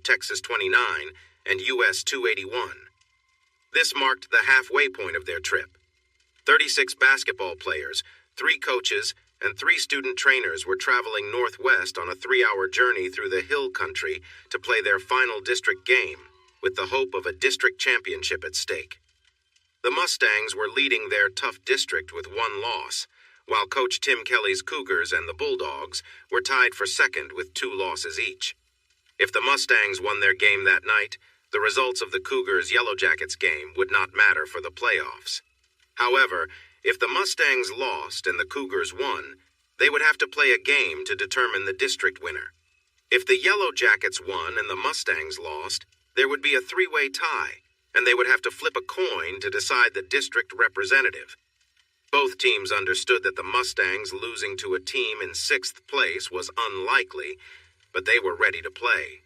Texas 29 and US 281. This marked the halfway point of their trip. 36 basketball players, 3 coaches, and 3 student trainers were traveling northwest on a 3-hour journey through the hill country to play their final district game, with the hope of a district championship at stake. The Mustangs were leading their tough district with 1 loss, while Coach Tim Kelly's Cougars and the Bulldogs were tied for second with 2 losses each. If the Mustangs won their game that night, the results of the Cougars' Yellow Jackets game would not matter for the playoffs. However, if the Mustangs lost and the Cougars won, they would have to play a game to determine the district winner. If the Yellow Jackets won and the Mustangs lost, there would be a 3-way tie, and they would have to flip a coin to decide the district representative. Both teams understood that the Mustangs losing to a team in 6th place was unlikely, but they were ready to play.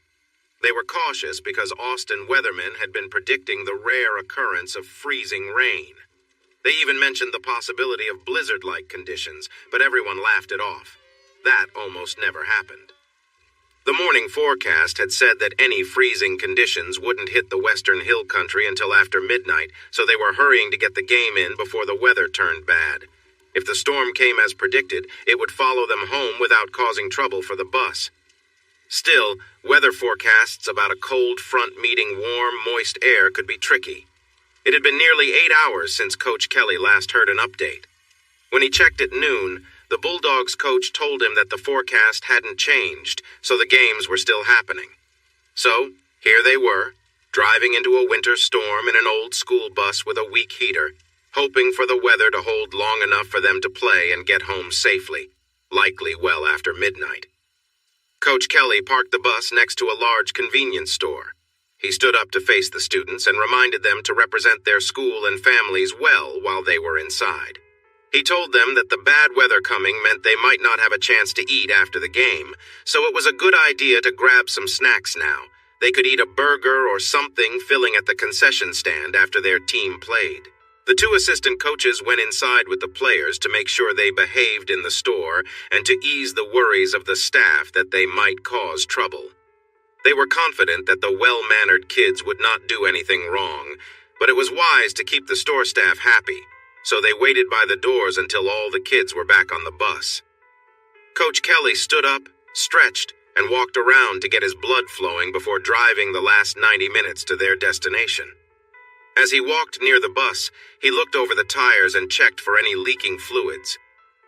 They were cautious because Austin weathermen had been predicting the rare occurrence of freezing rain. They even mentioned the possibility of blizzard-like conditions, but everyone laughed it off. That almost never happened. The morning forecast had said that any freezing conditions wouldn't hit the western hill country until after midnight, so they were hurrying to get the game in before the weather turned bad. If the storm came as predicted, it would follow them home without causing trouble for the bus. Still, weather forecasts about a cold front meeting warm, moist air could be tricky. It had been nearly 8 hours since Coach Kelly last heard an update. When he checked at noon, the Bulldogs coach told him that the forecast hadn't changed, so the games were still happening. So, here they were, driving into a winter storm in an old school bus with a weak heater, hoping for the weather to hold long enough for them to play and get home safely, likely well after midnight. Coach Kelly parked the bus next to a large convenience store. He stood up to face the students and reminded them to represent their school and families well while they were inside. He told them that the bad weather coming meant they might not have a chance to eat after the game, so it was a good idea to grab some snacks now. They could eat a burger or something filling at the concession stand after their team played. The 2 assistant coaches went inside with the players to make sure they behaved in the store and to ease the worries of the staff that they might cause trouble. They were confident that the well-mannered kids would not do anything wrong, but it was wise to keep the store staff happy, so they waited by the doors until all the kids were back on the bus. Coach Kelly stood up, stretched, and walked around to get his blood flowing before driving the last 90 minutes to their destination. As he walked near the bus, he looked over the tires and checked for any leaking fluids.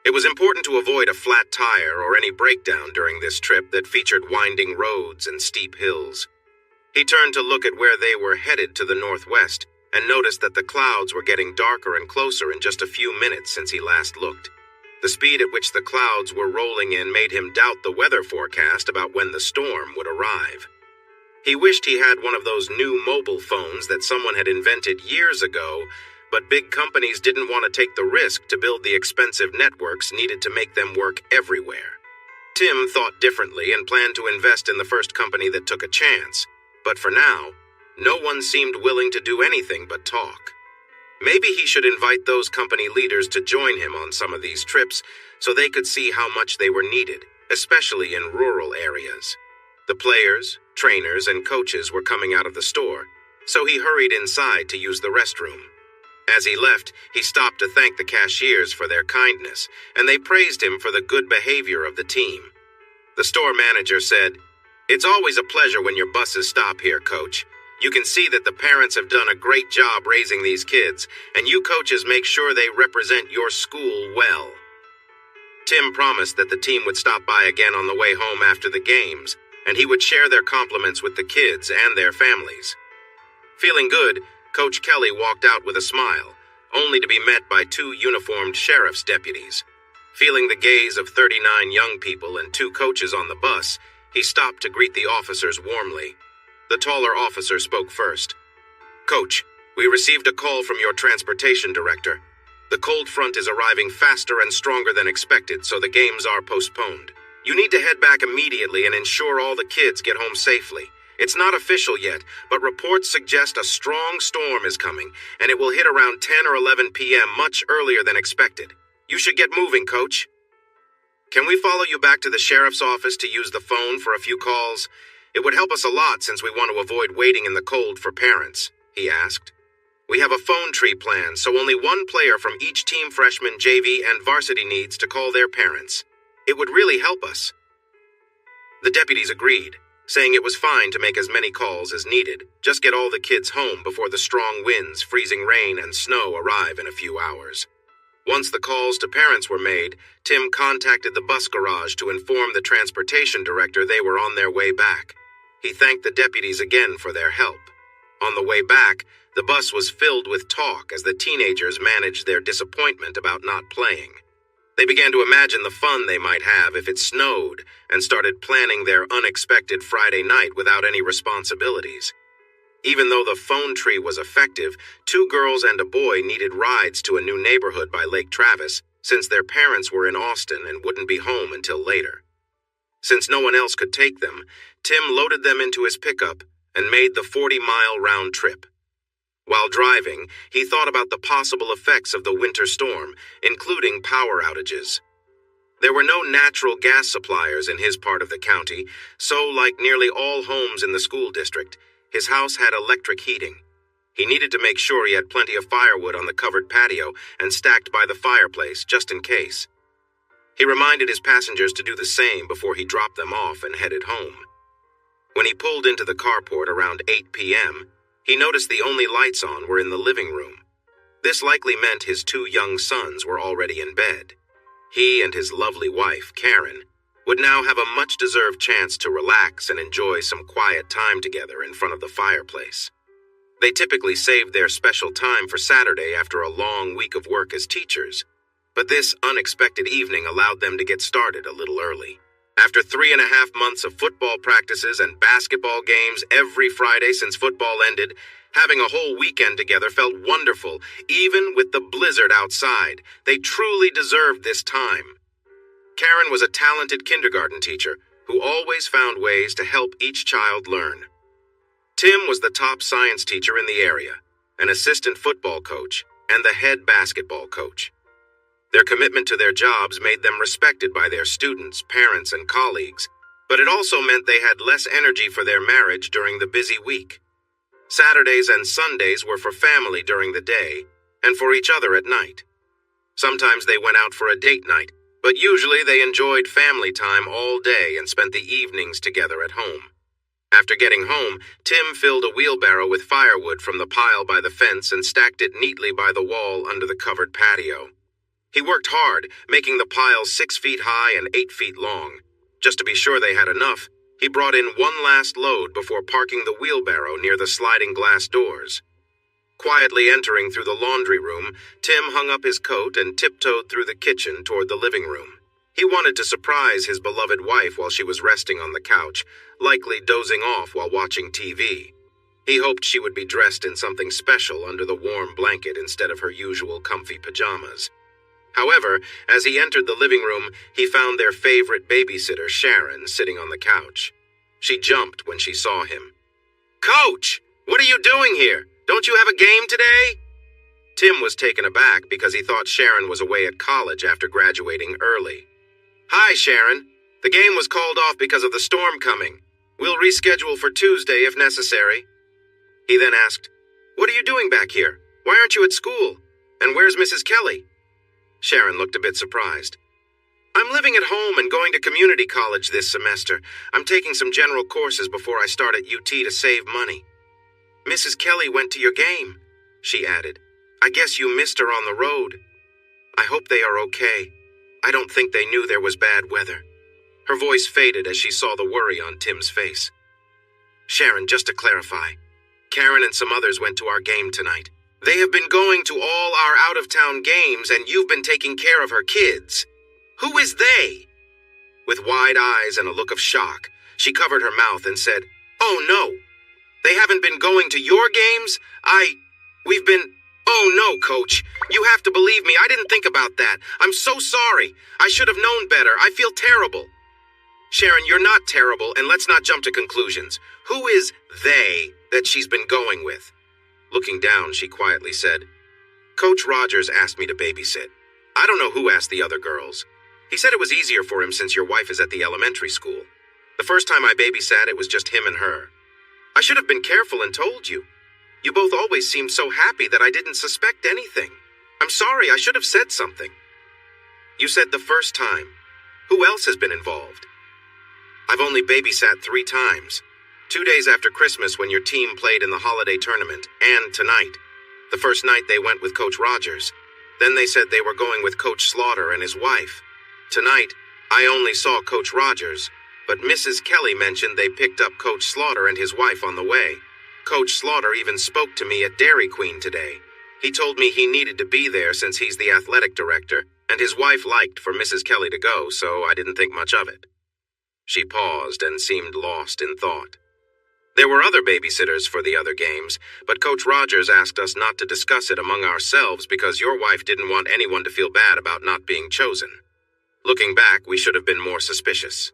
It was important to avoid a flat tire or any breakdown during this trip that featured winding roads and steep hills. He turned to look at where they were headed to the northwest, and noticed that the clouds were getting darker and closer in just a few minutes since he last looked. The speed at which the clouds were rolling in made him doubt the weather forecast about when the storm would arrive. He wished he had one of those new mobile phones that someone had invented years ago, but big companies didn't want to take the risk to build the expensive networks needed to make them work everywhere. Tim thought differently and planned to invest in the first company that took a chance, but for now, no one seemed willing to do anything but talk. Maybe he should invite those company leaders to join him on some of these trips so they could see how much they were needed, especially in rural areas. The players, trainers, and coaches were coming out of the store, so he hurried inside to use the restroom. As he left, he stopped to thank the cashiers for their kindness, and they praised him for the good behavior of the team. The store manager said, "It's always a pleasure when your buses stop here, Coach. You can see that the parents have done a great job raising these kids, and you coaches make sure they represent your school well." Tim promised that the team would stop by again on the way home after the games, and he would share their compliments with the kids and their families. Feeling good, Coach Kelly walked out with a smile, only to be met by 2 uniformed sheriff's deputies. Feeling the gaze of 39 young people and 2 coaches on the bus, he stopped to greet the officers warmly. The taller officer spoke first. "Coach, we received a call from your transportation director. The cold front is arriving faster and stronger than expected, so the games are postponed. You need to head back immediately and ensure all the kids get home safely. It's not official yet, but reports suggest a strong storm is coming, and it will hit around 10 or 11 p.m. much earlier than expected. You should get moving, Coach. Can we follow you back to the sheriff's office to use the phone for a few calls? It would help us a lot since we want to avoid waiting in the cold for parents, he asked. We have a phone tree plan, so only one player from each team, freshman, JV, and varsity, needs to call their parents. It would really help us. The deputies agreed, saying it was fine to make as many calls as needed. Just get all the kids home before the strong winds, freezing rain, and snow arrive in a few hours. Once the calls to parents were made, Tim contacted the bus garage to inform the transportation director they were on their way back. He thanked the deputies again for their help. On the way back, the bus was filled with talk as the teenagers managed their disappointment about not playing. They began to imagine the fun they might have if it snowed and started planning their unexpected Friday night without any responsibilities. Even though the phone tree was effective, 2 girls and a boy needed rides to a new neighborhood by Lake Travis since their parents were in Austin and wouldn't be home until later. Since no one else could take them, Tim loaded them into his pickup and made the 40-mile round trip. While driving, he thought about the possible effects of the winter storm, including power outages. There were no natural gas suppliers in his part of the county, so like nearly all homes in the school district, his house had electric heating. He needed to make sure he had plenty of firewood on the covered patio and stacked by the fireplace, just in case. He reminded his passengers to do the same before he dropped them off and headed home. When he pulled into the carport around 8 p.m., he noticed the only lights on were in the living room. This likely meant his 2 young sons were already in bed. He and his lovely wife, Karen, would now have a much-deserved chance to relax and enjoy some quiet time together in front of the fireplace. They typically saved their special time for Saturday after a long week of work as teachers, but this unexpected evening allowed them to get started a little early. After 3.5 months of football practices and basketball games every Friday since football ended, having a whole weekend together felt wonderful, even with the blizzard outside. They truly deserved this time. Karen was a talented kindergarten teacher who always found ways to help each child learn. Tim was the top science teacher in the area, an assistant football coach, and the head basketball coach. Their commitment to their jobs made them respected by their students, parents, and colleagues, but it also meant they had less energy for their marriage during the busy week. Saturdays and Sundays were for family during the day, and for each other at night. Sometimes they went out for a date night, but usually they enjoyed family time all day and spent the evenings together at home. After getting home, Tim filled a wheelbarrow with firewood from the pile by the fence and stacked it neatly by the wall under the covered patio. He worked hard, making the pile 6 feet high and 8 feet long. Just to be sure they had enough, he brought in one last load before parking the wheelbarrow near the sliding glass doors. Quietly entering through the laundry room, Tim hung up his coat and tiptoed through the kitchen toward the living room. He wanted to surprise his beloved wife while she was resting on the couch, likely dozing off while watching TV. He hoped she would be dressed in something special under the warm blanket instead of her usual comfy pajamas. However, as he entered the living room, he found their favorite babysitter, Sharon, sitting on the couch. She jumped when she saw him. "Coach, what are you doing here? Don't you have a game today?" Tim was taken aback because he thought Sharon was away at college after graduating early. "Hi, Sharon. The game was called off because of the storm coming. We'll reschedule for Tuesday if necessary." He then asked, "What are you doing back here? Why aren't you at school? And where's Mrs. Kelly?" Sharon looked a bit surprised. "I'm living at home and going to community college this semester. I'm taking some general courses before I start at UT to save money." "Mrs. Kelly went to your game," she added. "I guess you missed her on the road. I hope they are okay. I don't think they knew there was bad weather." Her voice faded as she saw the worry on Tim's face. "Sharon, just to clarify, Karen and some others went to our game tonight. They have been going to all our out-of-town games, and you've been taking care of her kids. Who is they?" With wide eyes and a look of shock, she covered her mouth and said, "Oh, no. They haven't been going to your games? We've been... Oh, no, Coach. You have to believe me. I didn't think about that. I'm so sorry. I should have known better. I feel terrible." "Sharon, you're not terrible, and let's not jump to conclusions. Who is they that she's been going with?" Looking down, she quietly said, "Coach Rogers asked me to babysit. I don't know who asked the other girls. He said it was easier for him since your wife is at the elementary school." The first time I babysat, it was just him and her. I should have been careful and told you. You both always seemed so happy that I didn't suspect anything. I'm sorry, I should have said something. You said the first time. Who else has been involved? I've only babysat 3 times. 2 days after Christmas when your team played in the holiday tournament, and tonight. The first night they went with Coach Rogers. Then they said they were going with Coach Slaughter and his wife. Tonight, I only saw Coach Rogers, but Mrs. Kelly mentioned they picked up Coach Slaughter and his wife on the way. Coach Slaughter even spoke to me at Dairy Queen today. He told me he needed to be there since he's the athletic director, and his wife liked for Mrs. Kelly to go, so I didn't think much of it. She paused and seemed lost in thought. There were other babysitters for the other games, but Coach Rogers asked us not to discuss it among ourselves because your wife didn't want anyone to feel bad about not being chosen. Looking back, we should have been more suspicious.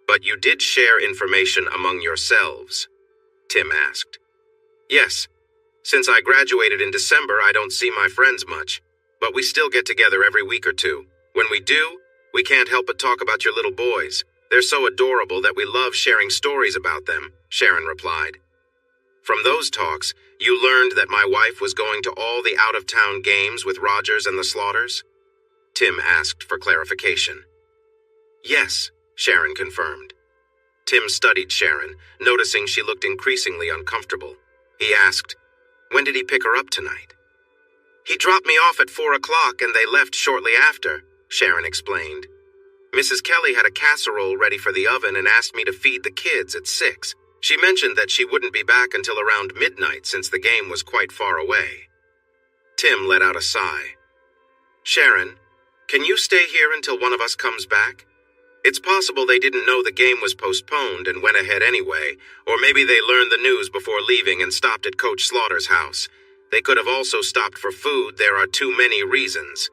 But you did share information among yourselves? Tim asked. Yes. Since I graduated in December, I don't see my friends much, but we still get together every week or two. When we do, we can't help but talk about your little boys. They're so adorable that we love sharing stories about them, Sharon replied. From those talks, you learned that my wife was going to all the out-of-town games with Rogers and the Slaughters? Tim asked for clarification. Yes, Sharon confirmed. Tim studied Sharon, noticing she looked increasingly uncomfortable. He asked, "When did he pick her up tonight?" "He dropped me off at 4 o'clock and they left shortly after," Sharon explained. "Mrs. Kelly had a casserole ready for the oven and asked me to feed the kids at 6. She mentioned that she wouldn't be back until around midnight since the game was quite far away." Tim let out a sigh. "Sharon, can you stay here until one of us comes back? It's possible they didn't know the game was postponed and went ahead anyway, or maybe they learned the news before leaving and stopped at Coach Slaughter's house. They could have also stopped for food. There are too many reasons.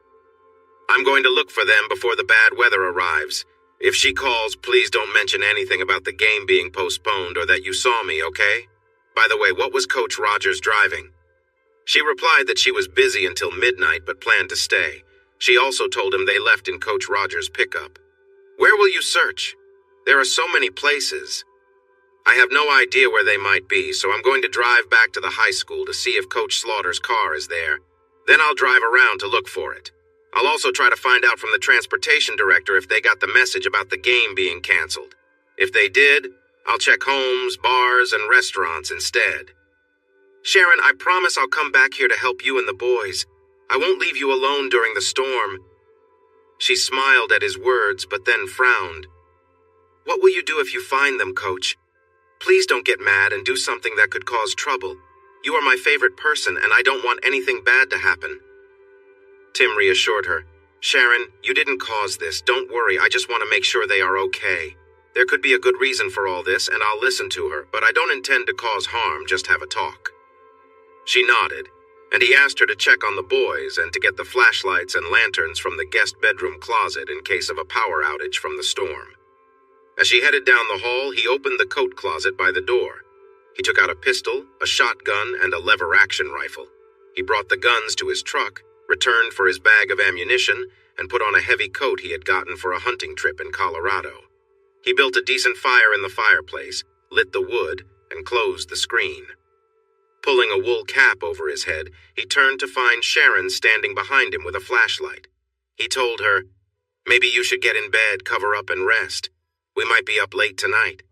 I'm going to look for them before the bad weather arrives. If she calls, please don't mention anything about the game being postponed or that you saw me, okay? By the way, what was Coach Rogers driving?" She replied that she was busy until midnight but planned to stay. She also told him they left in Coach Rogers' pickup. "Where will you search? There are so many places. I have no idea where they might be, so I'm going to drive back to the high school to see if Coach Slaughter's car is there. Then I'll drive around to look for it. I'll also try to find out from the transportation director if they got the message about the game being canceled. If they did, I'll check homes, bars, and restaurants instead. Sharon, I promise I'll come back here to help you and the boys. I won't leave you alone during the storm." She smiled at his words, but then frowned. "What will you do if you find them, Coach? Please don't get mad and do something that could cause trouble. You are my favorite person, and I don't want anything bad to happen." Tim reassured her. "Sharon, you didn't cause this. Don't worry, I just want to make sure they are okay. There could be a good reason for all this, and I'll listen to her, but I don't intend to cause harm, just have a talk." She nodded, and he asked her to check on the boys and to get the flashlights and lanterns from the guest bedroom closet in case of a power outage from the storm. As she headed down the hall, he opened the coat closet by the door. He took out a pistol, a shotgun, and a lever-action rifle. He brought the guns to his truck, returned for his bag of ammunition, and put on a heavy coat he had gotten for a hunting trip in Colorado. He built a decent fire in the fireplace, lit the wood, and closed the screen. Pulling a wool cap over his head, he turned to find Sharon standing behind him with a flashlight. He told her, "Maybe you should get in bed, cover up, and rest. We might be up late tonight.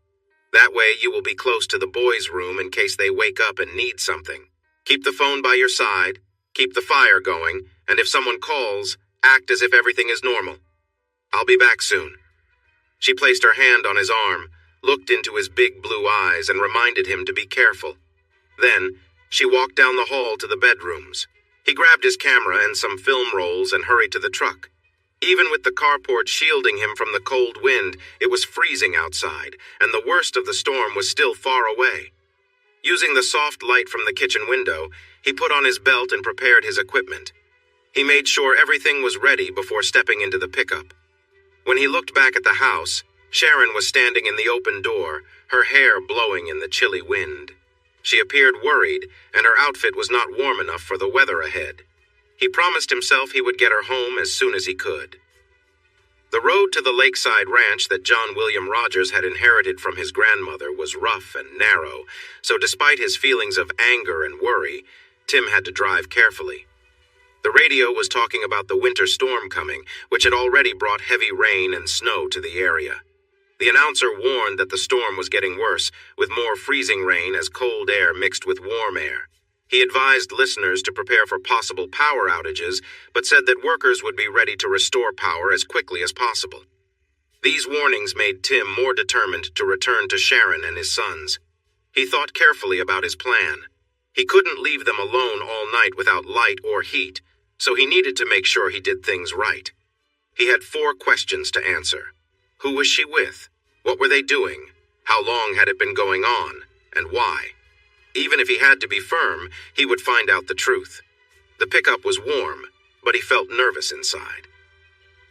That way you will be close to the boys' room in case they wake up and need something. Keep the phone by your side, keep the fire going, and if someone calls, act as if everything is normal. I'll be back soon." She placed her hand on his arm, looked into his big blue eyes, and reminded him to be careful. Then, she walked down the hall to the bedrooms. He grabbed his camera and some film rolls and hurried to the truck. Even with the carport shielding him from the cold wind, it was freezing outside, and the worst of the storm was still far away. Using the soft light from the kitchen window, he put on his belt and prepared his equipment. He made sure everything was ready before stepping into the pickup. When he looked back at the house, Sharon was standing in the open door, her hair blowing in the chilly wind. She appeared worried, and her outfit was not warm enough for the weather ahead. He promised himself he would get her home as soon as he could. The road to the lakeside ranch that John William Rogers had inherited from his grandmother was rough and narrow, so despite his feelings of anger and worry, Tim had to drive carefully. The radio was talking about the winter storm coming, which had already brought heavy rain and snow to the area. The announcer warned that the storm was getting worse, with more freezing rain as cold air mixed with warm air. He advised listeners to prepare for possible power outages, but said that workers would be ready to restore power as quickly as possible. These warnings made Tim more determined to return to Sharon and his sons. He thought carefully about his plan. He couldn't leave them alone all night without light or heat, so he needed to make sure he did things right. He had 4 questions to answer. Who was she with? What were they doing? How long had it been going on? And why? Even if he had to be firm, he would find out the truth. The pickup was warm, but he felt nervous inside.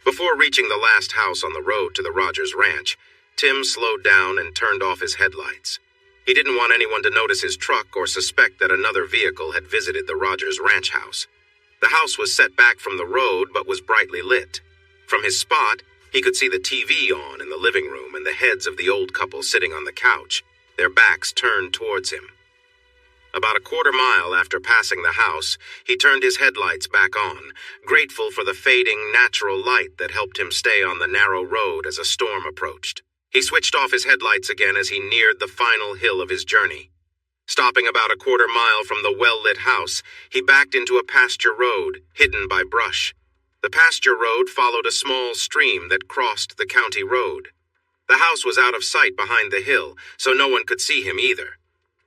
Before reaching the last house on the road to the Rogers Ranch, Tim slowed down and turned off his headlights. He didn't want anyone to notice his truck or suspect that another vehicle had visited the Rogers Ranch house. The house was set back from the road but was brightly lit. From his spot, he could see the TV on in the living room and the heads of the old couple sitting on the couch, their backs turned towards him. About a quarter-mile after passing the house, he turned his headlights back on, grateful for the fading, natural light that helped him stay on the narrow road as a storm approached. He switched off his headlights again as he neared the final hill of his journey. Stopping about a quarter-mile from the well-lit house, he backed into a pasture road, hidden by brush. The pasture road followed a small stream that crossed the county road. The house was out of sight behind the hill, so no one could see him either.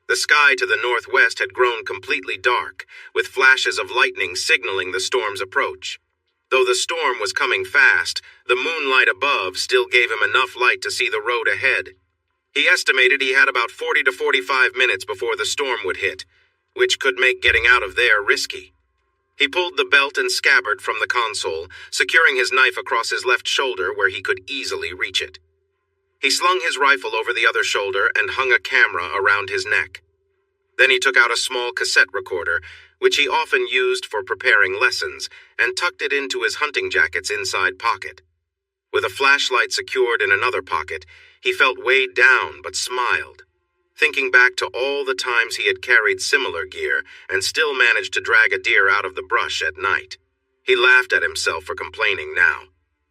The sky to the northwest had grown completely dark, with flashes of lightning signaling the storm's approach. Though the storm was coming fast, the moonlight above still gave him enough light to see the road ahead. He estimated he had about 40 to 45 minutes before the storm would hit, which could make getting out of there risky. He pulled the belt and scabbard from the console, securing his knife across his left shoulder where he could easily reach it. He slung his rifle over the other shoulder and hung a camera around his neck. Then he took out a small cassette recorder, which he often used for preparing lessons, and tucked it into his hunting jacket's inside pocket. With a flashlight secured in another pocket, he felt weighed down but smiled. Thinking back to all the times he had carried similar gear and still managed to drag a deer out of the brush at night, he laughed at himself for complaining now.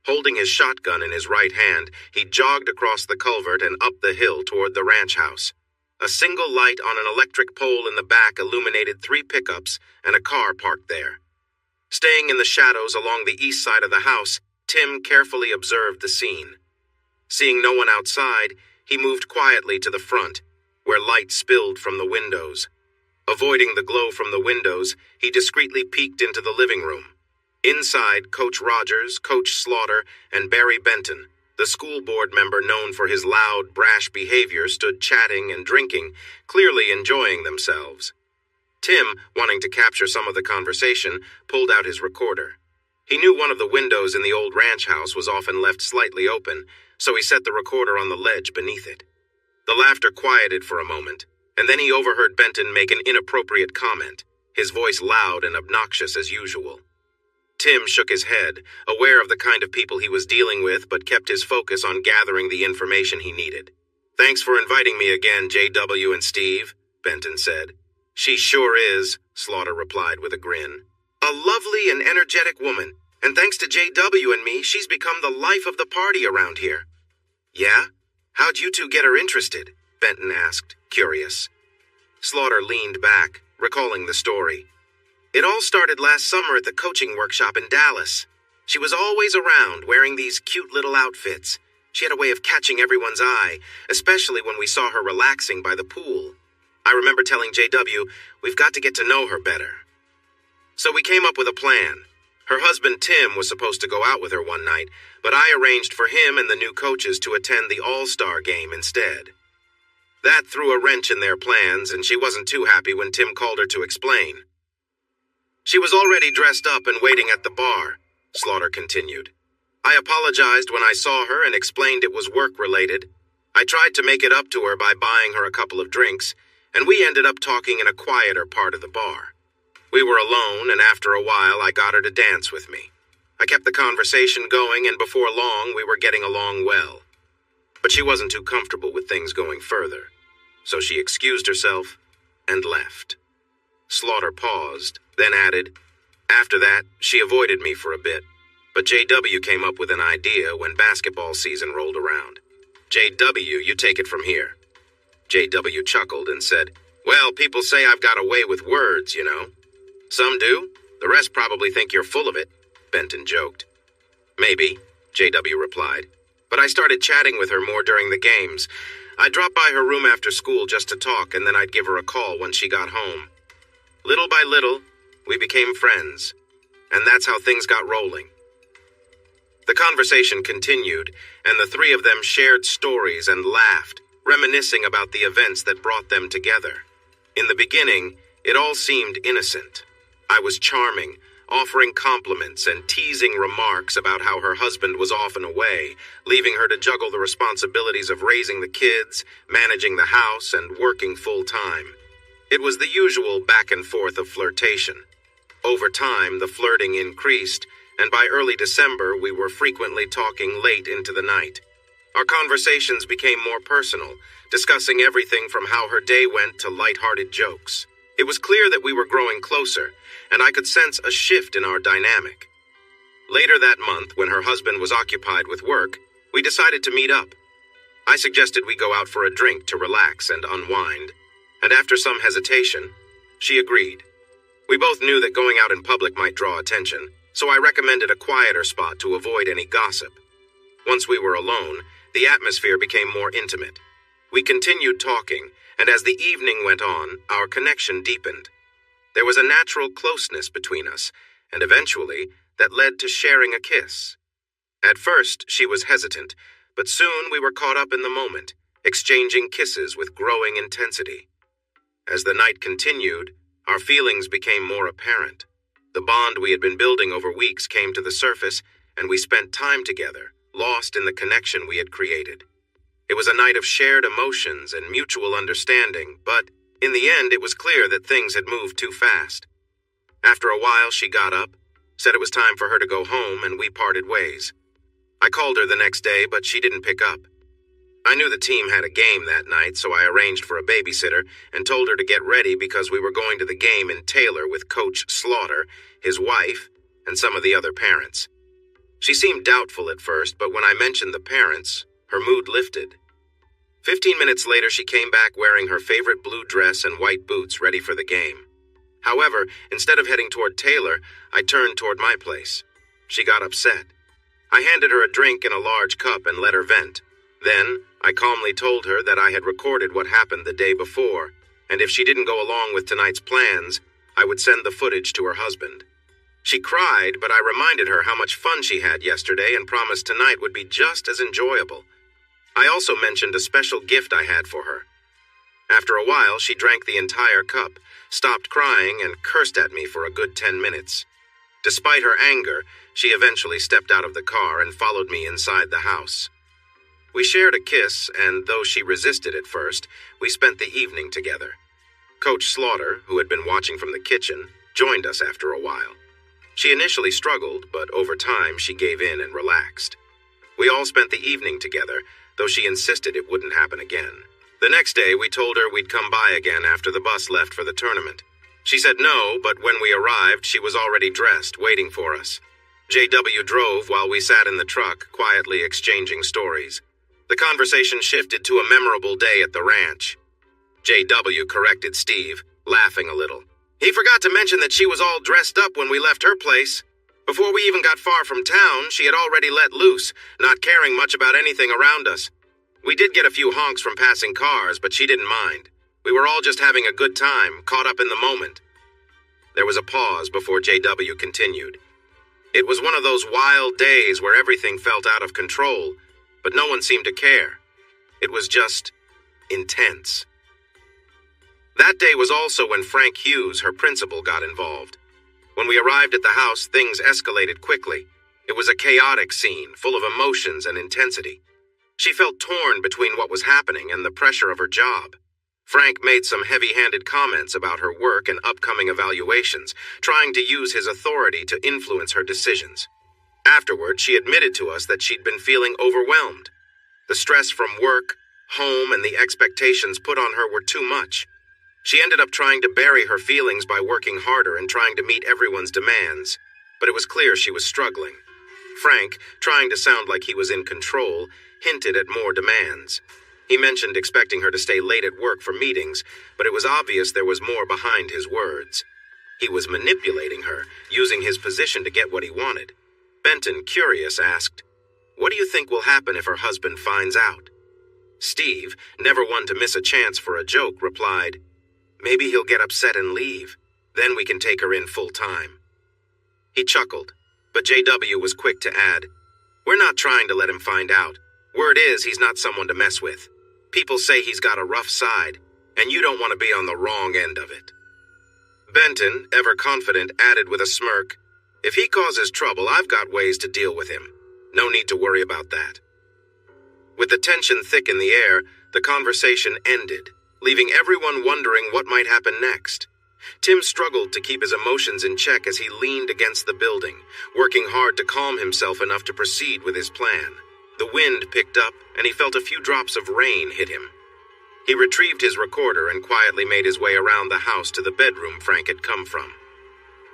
Holding his shotgun in his right hand, he jogged across the culvert and up the hill toward the ranch house. A single light on an electric pole in the back illuminated 3 pickups and a car parked there. Staying in the shadows along the east side of the house, Tim carefully observed the scene. Seeing no one outside, he moved quietly to the front, where light spilled from the windows. Avoiding the glow from the windows, he discreetly peeked into the living room. Inside, Coach Rogers, Coach Slaughter, and Barry Benton, the school board member known for his loud, brash behavior, stood chatting and drinking, clearly enjoying themselves. Tim, wanting to capture some of the conversation, pulled out his recorder. He knew one of the windows in the old ranch house was often left slightly open, so he set the recorder on the ledge beneath it. The laughter quieted for a moment, and then he overheard Benton make an inappropriate comment, his voice loud and obnoxious as usual. Tim shook his head, aware of the kind of people he was dealing with, but kept his focus on gathering the information he needed. "Thanks for inviting me again, JW and Steve," Benton said. "She sure is," Slaughter replied with a grin. "A lovely and energetic woman, and thanks to JW and me, she's become the life of the party around here." "Yeah? How'd you two get her interested?" Benton asked, curious. Slaughter leaned back, recalling the story. "It all started last summer at the coaching workshop in Dallas. She was always around, wearing these cute little outfits. She had a way of catching everyone's eye, especially when we saw her relaxing by the pool. I remember telling JW, we've got to get to know her better. So we came up with a plan. Her husband Tim was supposed to go out with her one night, but I arranged for him and the new coaches to attend the All-Star game instead. That threw a wrench in their plans, and she wasn't too happy when Tim called her to explain. She was already dressed up and waiting at the bar," Slaughter continued. "I apologized when I saw her and explained it was work-related. I tried to make it up to her by buying her a couple of drinks, and we ended up talking in a quieter part of the bar. We were alone, and after a while I got her to dance with me. I kept the conversation going, and before long, we were getting along well. But she wasn't too comfortable with things going further, so she excused herself and left. Slaughter paused, then added, "After that, she avoided me for a bit, but JW came up with an idea when basketball season rolled around. JW, you take it from here." JW chuckled and said, "Well, people say I've got a way with words, you know." "Some do. The rest probably think you're full of it," Benton joked. "Maybe," JW replied, "but I started chatting with her more during the games. I'd drop by her room after school just to talk, and then I'd give her a call when she got home. Little by little, we became friends, and that's how things got rolling." The conversation continued, and the three of them shared stories and laughed, reminiscing about the events that brought them together. In the beginning, it all seemed innocent. I was charming, offering compliments and teasing remarks about how her husband was often away, leaving her to juggle the responsibilities of raising the kids, managing the house, and working full-time. It was the usual back and forth of flirtation. Over time, the flirting increased, and by early December, we were frequently talking late into the night. Our conversations became more personal, discussing everything from how her day went to light-hearted jokes. It was clear that we were growing closer, and I could sense a shift in our dynamic. Later that month, when her husband was occupied with work, we decided to meet up. I suggested we go out for a drink to relax and unwind, and after some hesitation, she agreed. We both knew that going out in public might draw attention, so I recommended a quieter spot to avoid any gossip. Once we were alone, the atmosphere became more intimate. We continued talking, and as the evening went on, our connection deepened. There was a natural closeness between us, and eventually, that led to sharing a kiss. At first, she was hesitant, but soon we were caught up in the moment, exchanging kisses with growing intensity. As the night continued, our feelings became more apparent. The bond we had been building over weeks came to the surface, and we spent time together, lost in the connection we had created. It was a night of shared emotions and mutual understanding, but in the end, it was clear that things had moved too fast. After a while, she got up, said it was time for her to go home, and we parted ways. I called her the next day, but she didn't pick up. I knew the team had a game that night, so I arranged for a babysitter and told her to get ready because we were going to the game in Taylor with Coach Slaughter, his wife, and some of the other parents. She seemed doubtful at first, but when I mentioned the parents, her mood lifted. 15 minutes later, she came back wearing her favorite blue dress and white boots ready for the game. However, instead of heading toward Taylor, I turned toward my place. She got upset. I handed her a drink in a large cup and let her vent. Then, I calmly told her that I had recorded what happened the day before, and if she didn't go along with tonight's plans, I would send the footage to her husband. She cried, but I reminded her how much fun she had yesterday and promised tonight would be just as enjoyable. I also mentioned a special gift I had for her. After a while, she drank the entire cup, stopped crying, and cursed at me for a good 10 minutes. Despite her anger, she eventually stepped out of the car and followed me inside the house. We shared a kiss, and though she resisted at first, we spent the evening together. Coach Slaughter, who had been watching from the kitchen, joined us after a while. She initially struggled, but over time she gave in and relaxed. We all spent the evening together, though she insisted it wouldn't happen again. The next day, we told her we'd come by again after the bus left for the tournament. She said no, but when we arrived, she was already dressed, waiting for us. JW drove while we sat in the truck, quietly exchanging stories. The conversation shifted to a memorable day at the ranch. JW corrected Steve, laughing a little. He forgot to mention that she was all dressed up when we left her place. Before we even got far from town, she had already let loose, not caring much about anything around us. We did get a few honks from passing cars, but she didn't mind. We were all just having a good time, caught up in the moment. There was a pause before JW continued. It was one of those wild days where everything felt out of control, but no one seemed to care. It was just intense. That day was also when Frank Hughes, her principal, got involved. When we arrived at the house, things escalated quickly. It was a chaotic scene, full of emotions and intensity. She felt torn between what was happening and the pressure of her job. Frank made some heavy-handed comments about her work and upcoming evaluations, trying to use his authority to influence her decisions. Afterward, she admitted to us that she'd been feeling overwhelmed. The stress from work, home, and the expectations put on her were too much. She ended up trying to bury her feelings by working harder and trying to meet everyone's demands, but it was clear she was struggling. Frank, trying to sound like he was in control, hinted at more demands. He mentioned expecting her to stay late at work for meetings, but it was obvious there was more behind his words. He was manipulating her, using his position to get what he wanted. Benton, curious, asked, "What do you think will happen if her husband finds out?" Steve, never one to miss a chance for a joke, replied, "Maybe he'll get upset and leave. Then we can take her in full time." He chuckled, but JW was quick to add, "We're not trying to let him find out. Word is he's not someone to mess with. People say he's got a rough side, and you don't want to be on the wrong end of it." Benton, ever confident, added with a smirk, "If he causes trouble, I've got ways to deal with him. No need to worry about that." With the tension thick in the air, the conversation ended, leaving everyone wondering what might happen next. Tim struggled to keep his emotions in check as he leaned against the building, working hard to calm himself enough to proceed with his plan. The wind picked up, and he felt a few drops of rain hit him. He retrieved his recorder and quietly made his way around the house to the bedroom Frank had come from.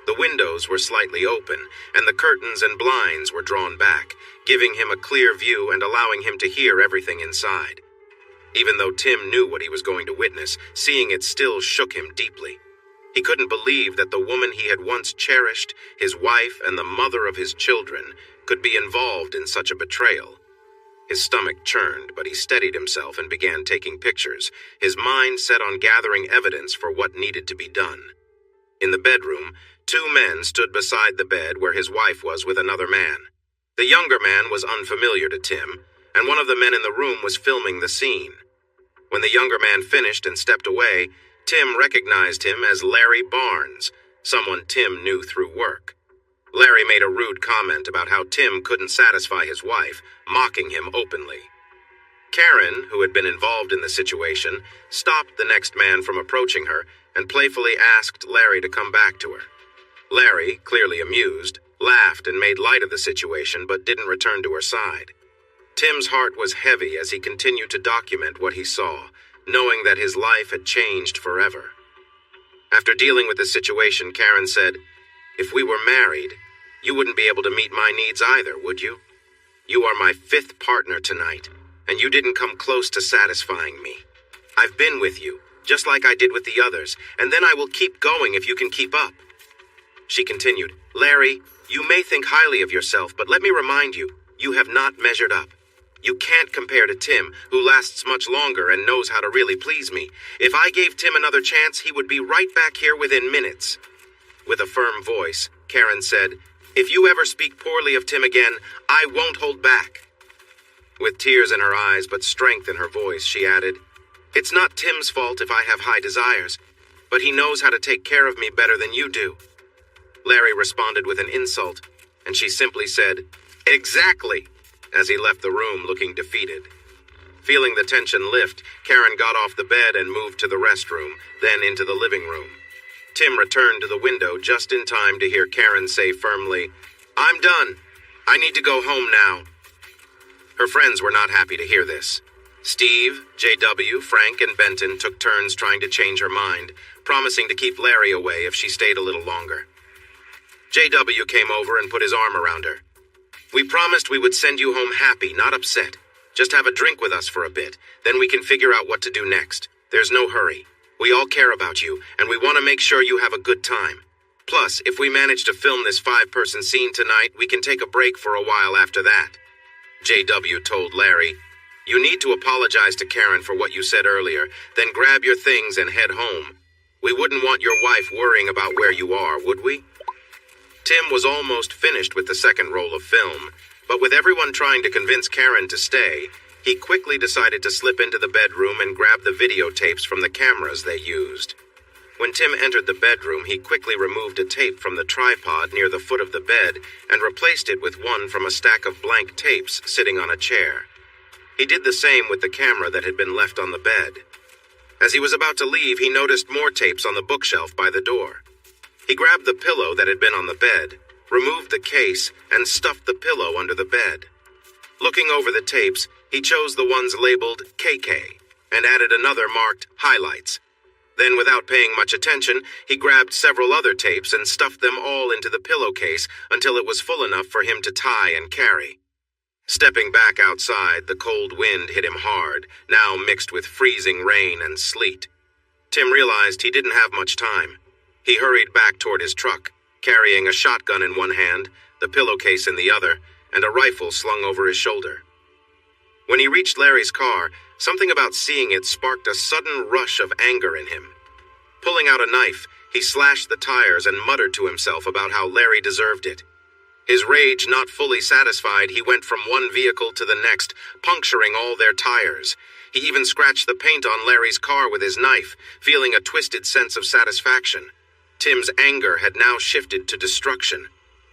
The windows were slightly open, and the curtains and blinds were drawn back, giving him a clear view and allowing him to hear everything inside. Even though Tim knew what he was going to witness, seeing it still shook him deeply. He couldn't believe that the woman he had once cherished, his wife and the mother of his children, could be involved in such a betrayal. His stomach churned, but he steadied himself and began taking pictures, his mind set on gathering evidence for what needed to be done. In the bedroom, two men stood beside the bed where his wife was with another man. The younger man was unfamiliar to Tim, and one of the men in the room was filming the scene. When the younger man finished and stepped away, Tim recognized him as Larry Barnes, someone Tim knew through work. Larry made a rude comment about how Tim couldn't satisfy his wife, mocking him openly. Karen, who had been involved in the situation, stopped the next man from approaching her and playfully asked Larry to come back to her. Larry, clearly amused, laughed and made light of the situation but didn't return to her side. Tim's heart was heavy as he continued to document what he saw, knowing that his life had changed forever. After dealing with the situation, Karen said, "If we were married, you wouldn't be able to meet my needs either, would you? You are my 5th partner tonight, and you didn't come close to satisfying me. I've been with you, just like I did with the others, and then I will keep going if you can keep up." She continued, "Larry, you may think highly of yourself, but let me remind you, you have not measured up. You can't compare to Tim, who lasts much longer and knows how to really please me. If I gave Tim another chance, he would be right back here within minutes." With a firm voice, Karen said, "If you ever speak poorly of Tim again, I won't hold back." With tears in her eyes but strength in her voice, she added, "It's not Tim's fault if I have high desires, but he knows how to take care of me better than you do." Larry responded with an insult, and she simply said, "Exactly," as he left the room looking defeated. Feeling the tension lift, Karen got off the bed and moved to the restroom, then into the living room. Tim returned to the window just in time to hear Karen say firmly, "I'm done. I need to go home now." Her friends were not happy to hear this. Steve, JW, Frank, and Benton took turns trying to change her mind, promising to keep Larry away if she stayed a little longer. JW came over and put his arm around her. "We promised we would send you home happy, not upset. Just have a drink with us for a bit, then we can figure out what to do next. There's no hurry. We all care about you, and we want to make sure you have a good time. Plus, if we manage to film this 5-person scene tonight, we can take a break for a while after that." JW told Larry, "You need to apologize to Karen for what you said earlier, then grab your things and head home. We wouldn't want your wife worrying about where you are, would we?" Tim was almost finished with the second roll of film, but with everyone trying to convince Karen to stay, he quickly decided to slip into the bedroom and grab the videotapes from the cameras they used. When Tim entered the bedroom, he quickly removed a tape from the tripod near the foot of the bed and replaced it with one from a stack of blank tapes sitting on a chair. He did the same with the camera that had been left on the bed. As he was about to leave, he noticed more tapes on the bookshelf by the door. He grabbed the pillow that had been on the bed, removed the case, and stuffed the pillow under the bed. Looking over the tapes, he chose the ones labeled KK and added another marked Highlights. Then, without paying much attention, he grabbed several other tapes and stuffed them all into the pillowcase until it was full enough for him to tie and carry. Stepping back outside, the cold wind hit him hard, now mixed with freezing rain and sleet. Tim realized he didn't have much time. He hurried back toward his truck, carrying a shotgun in one hand, the pillowcase in the other, and a rifle slung over his shoulder. When he reached Larry's car, something about seeing it sparked a sudden rush of anger in him. Pulling out a knife, he slashed the tires and muttered to himself about how Larry deserved it. His rage not fully satisfied, he went from one vehicle to the next, puncturing all their tires. He even scratched the paint on Larry's car with his knife, feeling a twisted sense of satisfaction. Tim's anger had now shifted to destruction.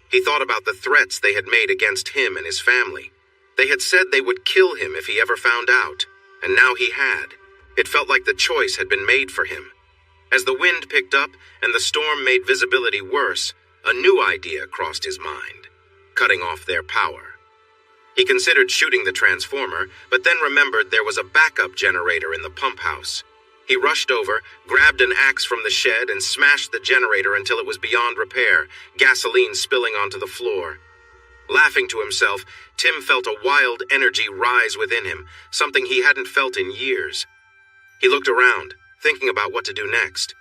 He thought about the threats they had made against him and his family. They had said they would kill him if he ever found out, and now he had. It felt like the choice had been made for him. As the wind picked up and the storm made visibility worse, a new idea crossed his mind: cutting off their power. He considered shooting the transformer, but then remembered there was a backup generator in the pump house. He rushed over, grabbed an axe from the shed, and smashed the generator until it was beyond repair, gasoline spilling onto the floor. Laughing to himself, Tim felt a wild energy rise within him, something he hadn't felt in years. He looked around, thinking about what to do next.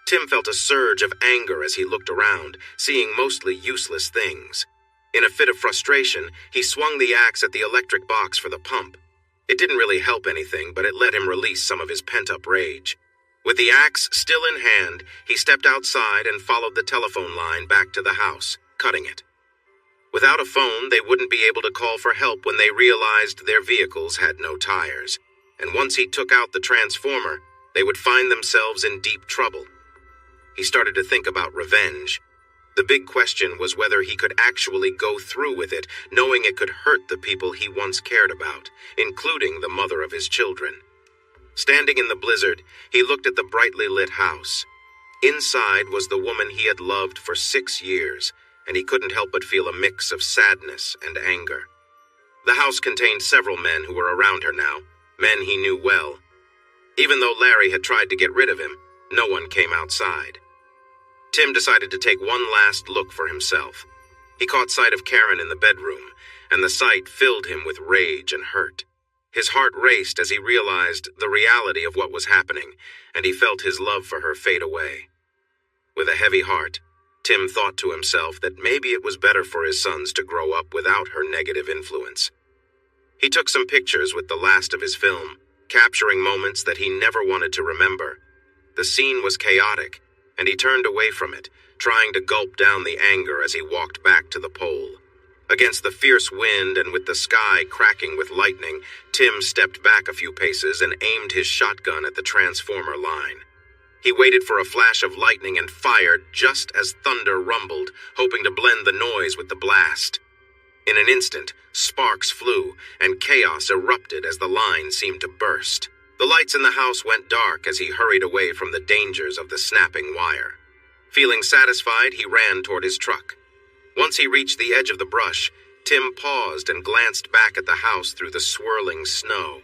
Tim felt a surge of anger as he looked around, seeing mostly useless things. In a fit of frustration, he swung the axe at the electric box for the pump. It didn't really help anything, but it let him release some of his pent-up rage. With the axe still in hand, he stepped outside and followed the telephone line back to the house, cutting it. Without a phone, they wouldn't be able to call for help when they realized their vehicles had no tires. And once he took out the transformer, they would find themselves in deep trouble. He started to think about revenge. The big question was whether he could actually go through with it, knowing it could hurt the people he once cared about, including the mother of his children. Standing in the blizzard, he looked at the brightly lit house. Inside was the woman he had loved for 6 years, and he couldn't help but feel a mix of sadness and anger. The house contained several men who were around her now, men he knew well. Even though Larry had tried to get rid of him, no one came outside. Tim decided to take one last look for himself. He caught sight of Karen in the bedroom, and the sight filled him with rage and hurt. His heart raced as he realized the reality of what was happening, and he felt his love for her fade away. With a heavy heart, Tim thought to himself that maybe it was better for his sons to grow up without her negative influence. He took some pictures with the last of his film, capturing moments that he never wanted to remember. The scene was chaotic, and he turned away from it, trying to gulp down the anger as he walked back to the pole. Against the fierce wind and with the sky cracking with lightning, Tim stepped back a few paces and aimed his shotgun at the transformer line. He waited for a flash of lightning and fired just as thunder rumbled, hoping to blend the noise with the blast. In an instant, sparks flew, and chaos erupted as the line seemed to burst. The lights in the house went dark as he hurried away from the dangers of the snapping wire. Feeling satisfied, he ran toward his truck. Once he reached the edge of the brush, Tim paused and glanced back at the house through the swirling snow.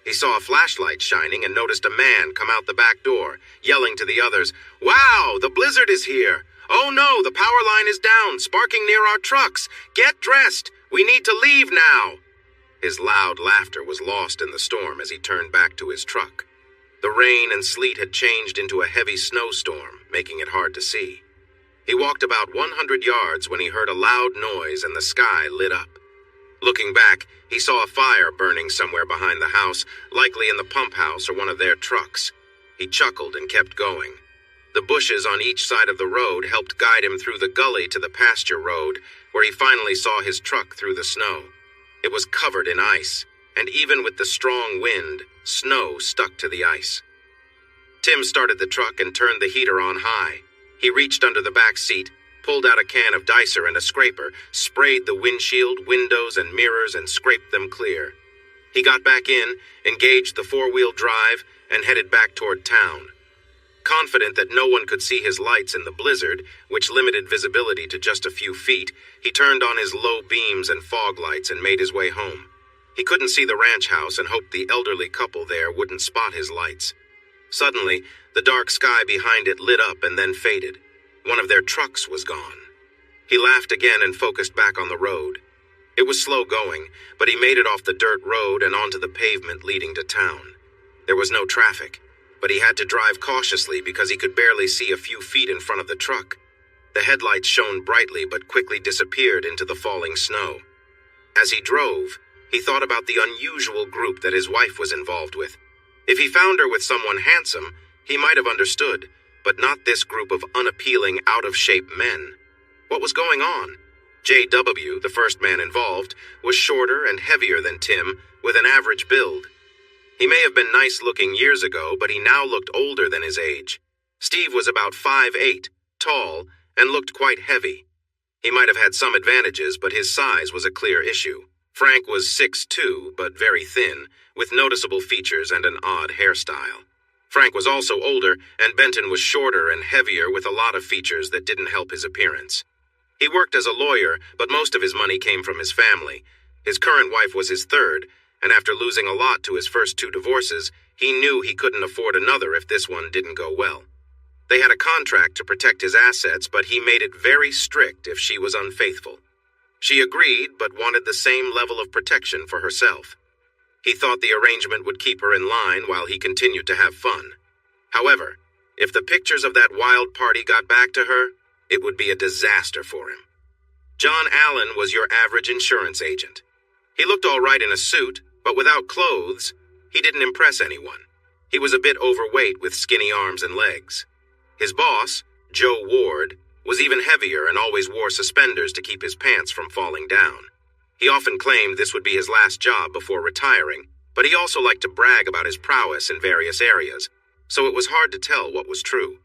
He saw a flashlight shining and noticed a man come out the back door, yelling to the others, "Wow, the blizzard is here! Oh no, the power line is down, sparking near our trucks! Get dressed! We need to leave now!" His loud laughter was lost in the storm as he turned back to his truck. The rain and sleet had changed into a heavy snowstorm, making it hard to see. He walked about 100 yards when he heard a loud noise and the sky lit up. Looking back, he saw a fire burning somewhere behind the house, likely in the pump house or one of their trucks. He chuckled and kept going. The bushes on each side of the road helped guide him through the gully to the pasture road, where he finally saw his truck through the snow. It was covered in ice, and even with the strong wind, snow stuck to the ice. Tim started the truck and turned the heater on high. He reached under the back seat, pulled out a can of dicer and a scraper, sprayed the windshield, windows, and mirrors, and scraped them clear. He got back in, engaged the four-wheel drive, and headed back toward town. Confident that no one could see his lights in the blizzard, which limited visibility to just a few feet, he turned on his low beams and fog lights and made his way home. He couldn't see the ranch house and hoped the elderly couple there wouldn't spot his lights. Suddenly, the dark sky behind it lit up and then faded. One of their trucks was gone. He laughed again and focused back on the road. It was slow going, but he made it off the dirt road and onto the pavement leading to town. There was no traffic, but he had to drive cautiously because he could barely see a few feet in front of the truck. The headlights shone brightly but quickly disappeared into the falling snow. As he drove, he thought about the unusual group that his wife was involved with. If he found her with someone handsome, he might have understood, but not this group of unappealing, out-of-shape men. What was going on? J.W., the first man involved, was shorter and heavier than Tim, with an average build. He may have been nice-looking years ago, but he now looked older than his age. Steve was about 5'8", tall, and looked quite heavy. He might have had some advantages, but his size was a clear issue. Frank was 6'2", but very thin, with noticeable features and an odd hairstyle. Frank was also older, and Benton was shorter and heavier with a lot of features that didn't help his appearance. He worked as a lawyer, but most of his money came from his family. His current wife was his third, and after losing a lot to his first 2 divorces, he knew he couldn't afford another if this one didn't go well. They had a contract to protect his assets, but he made it very strict if she was unfaithful. She agreed, but wanted the same level of protection for herself. He thought the arrangement would keep her in line while he continued to have fun. However, if the pictures of that wild party got back to her, it would be a disaster for him. John Allen was your average insurance agent. He looked all right in a suit, but without clothes, he didn't impress anyone. He was a bit overweight with skinny arms and legs. His boss, Joe Ward, was even heavier and always wore suspenders to keep his pants from falling down. He often claimed this would be his last job before retiring, but he also liked to brag about his prowess in various areas, so it was hard to tell what was true.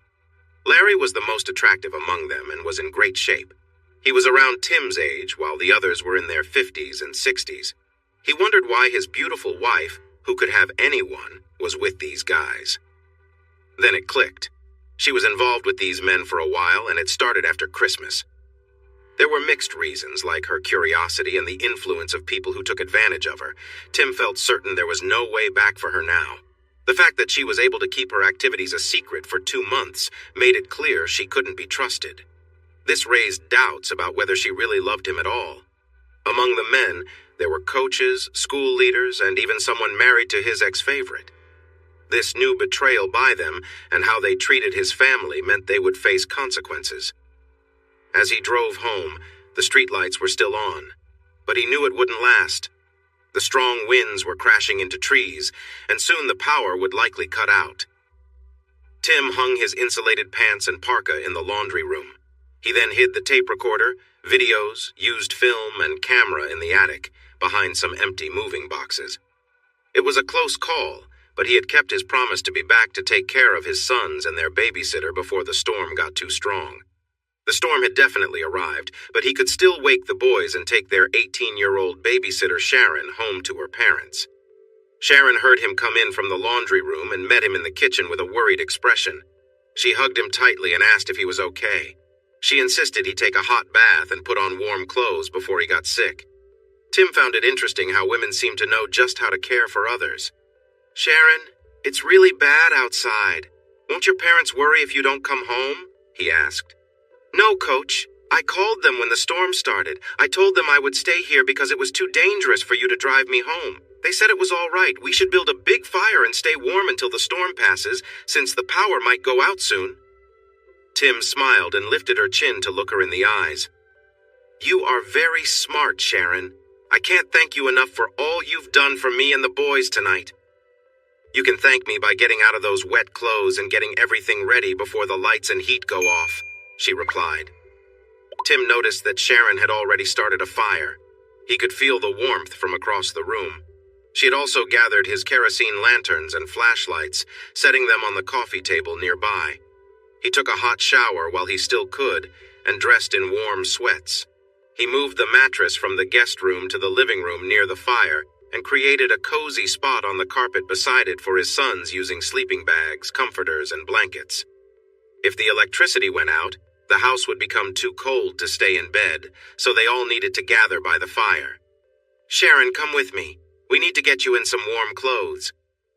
Larry was the most attractive among them and was in great shape. He was around Tim's age, while the others were in their 50s and 60s. He wondered why his beautiful wife, who could have anyone, was with these guys. Then it clicked. She was involved with these men for a while, and it started after Christmas. There were mixed reasons, like her curiosity and the influence of people who took advantage of her. Tim felt certain there was no way back for her now. The fact that she was able to keep her activities a secret for 2 months made it clear she couldn't be trusted. This raised doubts about whether she really loved him at all. Among the men, there were coaches, school leaders, and even someone married to his ex-favorite. This new betrayal by them and how they treated his family meant they would face consequences. As he drove home, the streetlights were still on, but he knew it wouldn't last. The strong winds were crashing into trees, and soon the power would likely cut out. Tim hung his insulated pants and parka in the laundry room. He then hid the tape recorder, videos, used film, and camera in the attic, behind some empty moving boxes. It was a close call, but he had kept his promise to be back to take care of his sons and their babysitter before the storm got too strong. The storm had definitely arrived, but he could still wake the boys and take their 18-year-old babysitter Sharon home to her parents. Sharon heard him come in from the laundry room and met him in the kitchen with a worried expression. She hugged him tightly and asked if he was okay. She insisted he take a hot bath and put on warm clothes before he got sick. Tim found it interesting how women seemed to know just how to care for others. "Sharon, it's really bad outside. Won't your parents worry if you don't come home?" he asked. "No, Coach. I called them when the storm started. I told them I would stay here because it was too dangerous for you to drive me home. They said it was all right. We should build a big fire and stay warm until the storm passes, since the power might go out soon." Tim smiled and lifted her chin to look her in the eyes. "You are very smart, Sharon. I can't thank you enough for all you've done for me and the boys tonight." "You can thank me by getting out of those wet clothes and getting everything ready before the lights and heat go off," she replied. Tim noticed that Sharon had already started a fire. He could feel the warmth from across the room. She had also gathered his kerosene lanterns and flashlights, setting them on the coffee table nearby. He took a hot shower while he still could and dressed in warm sweats. He moved the mattress from the guest room to the living room near the fire and created a cozy spot on the carpet beside it for his sons using sleeping bags, comforters, and blankets. If the electricity went out, the house would become too cold to stay in bed, so they all needed to gather by the fire. "Sharon, come with me. We need to get you in some warm clothes.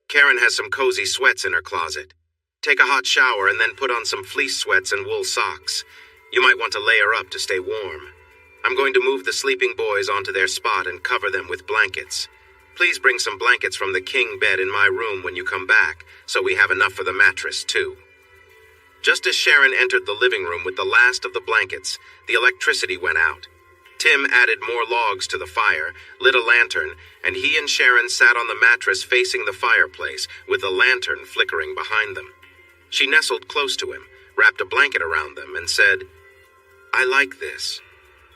Karen has some cozy sweats in her closet. Take a hot shower and then put on some fleece sweats and wool socks. You might want to layer up to stay warm. I'm going to move the sleeping boys onto their spot and cover them with blankets. Please bring some blankets from the king bed in my room when you come back, so we have enough for the mattress, too." Just as Sharon entered the living room with the last of the blankets, the electricity went out. Tim added more logs to the fire, lit a lantern, and he and Sharon sat on the mattress facing the fireplace, with the lantern flickering behind them. She nestled close to him, wrapped a blanket around them, and said, "I like this.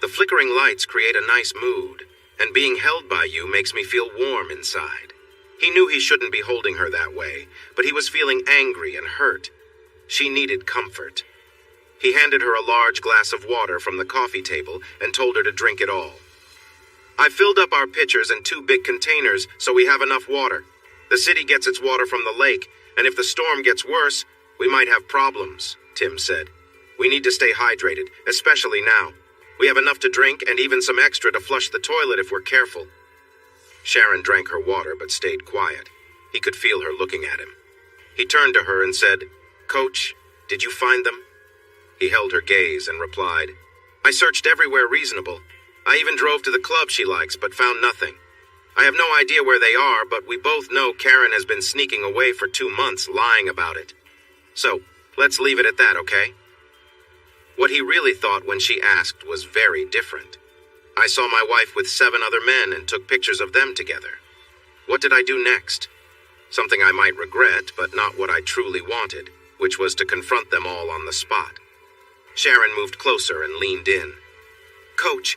The flickering lights create a nice mood, and being held by you makes me feel warm inside." He knew he shouldn't be holding her that way, but he was feeling angry and hurt. She needed comfort. He handed her a large glass of water from the coffee table and told her to drink it all. "I filled up our pitchers in 2 big containers so we have enough water. The city gets its water from the lake, and if the storm gets worse, we might have problems," Tim said. "We need to stay hydrated, especially now. We have enough to drink and even some extra to flush the toilet if we're careful." Sharon drank her water but stayed quiet. He could feel her looking at him. He turned to her and said, "Coach, did you find them?" He held her gaze and replied, "I searched everywhere reasonable. I even drove to the club she likes, but found nothing. I have no idea where they are, but we both know Karen has been sneaking away for 2 months, lying about it. So, let's leave it at that, okay?" What he really thought when she asked was very different. "I saw my wife with 7 other men and took pictures of them together. What did I do next? Something I might regret, but not what I truly wanted, which was to confront them all on the spot." Sharon moved closer and leaned in. "Coach,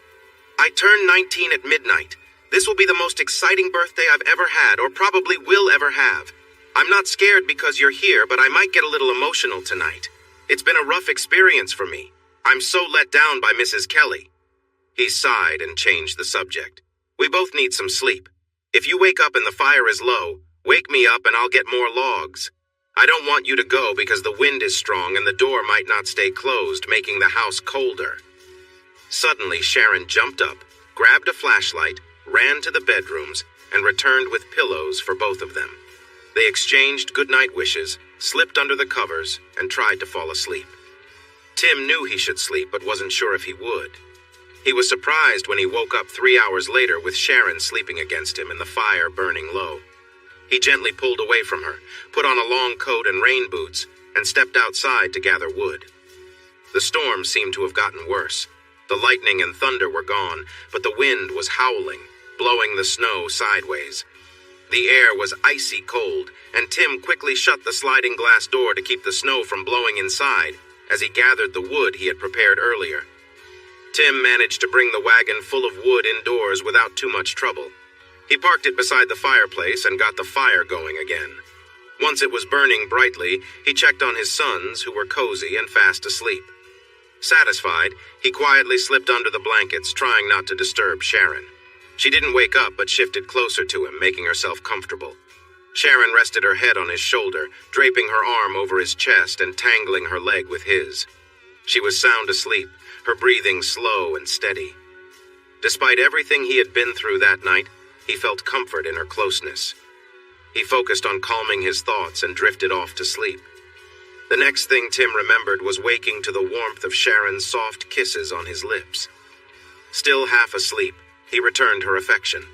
I turned 19 at midnight. This will be the most exciting birthday I've ever had, or probably will ever have. I'm not scared because you're here, but I might get a little emotional tonight. It's been a rough experience for me. I'm so let down by Mrs. Kelly." He sighed and changed the subject. "We both need some sleep. If you wake up and the fire is low, wake me up and I'll get more logs. I don't want you to go because the wind is strong and the door might not stay closed, making the house colder." Suddenly, Sharon jumped up, grabbed a flashlight, ran to the bedrooms, and returned with pillows for both of them. They exchanged goodnight wishes, slipped under the covers, and tried to fall asleep. Tim knew he should sleep but wasn't sure if he would. He was surprised when he woke up 3 hours later with Sharon sleeping against him and the fire burning low. He gently pulled away from her, put on a long coat and rain boots, and stepped outside to gather wood. The storm seemed to have gotten worse. The lightning and thunder were gone, but the wind was howling, blowing the snow sideways. The air was icy cold, and Tim quickly shut the sliding glass door to keep the snow from blowing inside as he gathered the wood he had prepared earlier. Tim managed to bring the wagon full of wood indoors without too much trouble. He parked it beside the fireplace and got the fire going again. Once it was burning brightly, he checked on his sons, who were cozy and fast asleep. Satisfied, he quietly slipped under the blankets, trying not to disturb Sharon. She didn't wake up but shifted closer to him, making herself comfortable. Sharon rested her head on his shoulder, draping her arm over his chest and tangling her leg with his. She was sound asleep, her breathing slow and steady. Despite everything he had been through that night, he felt comfort in her closeness. He focused on calming his thoughts and drifted off to sleep. The next thing Tim remembered was waking to the warmth of Sharon's soft kisses on his lips. Still half asleep, he returned her affection.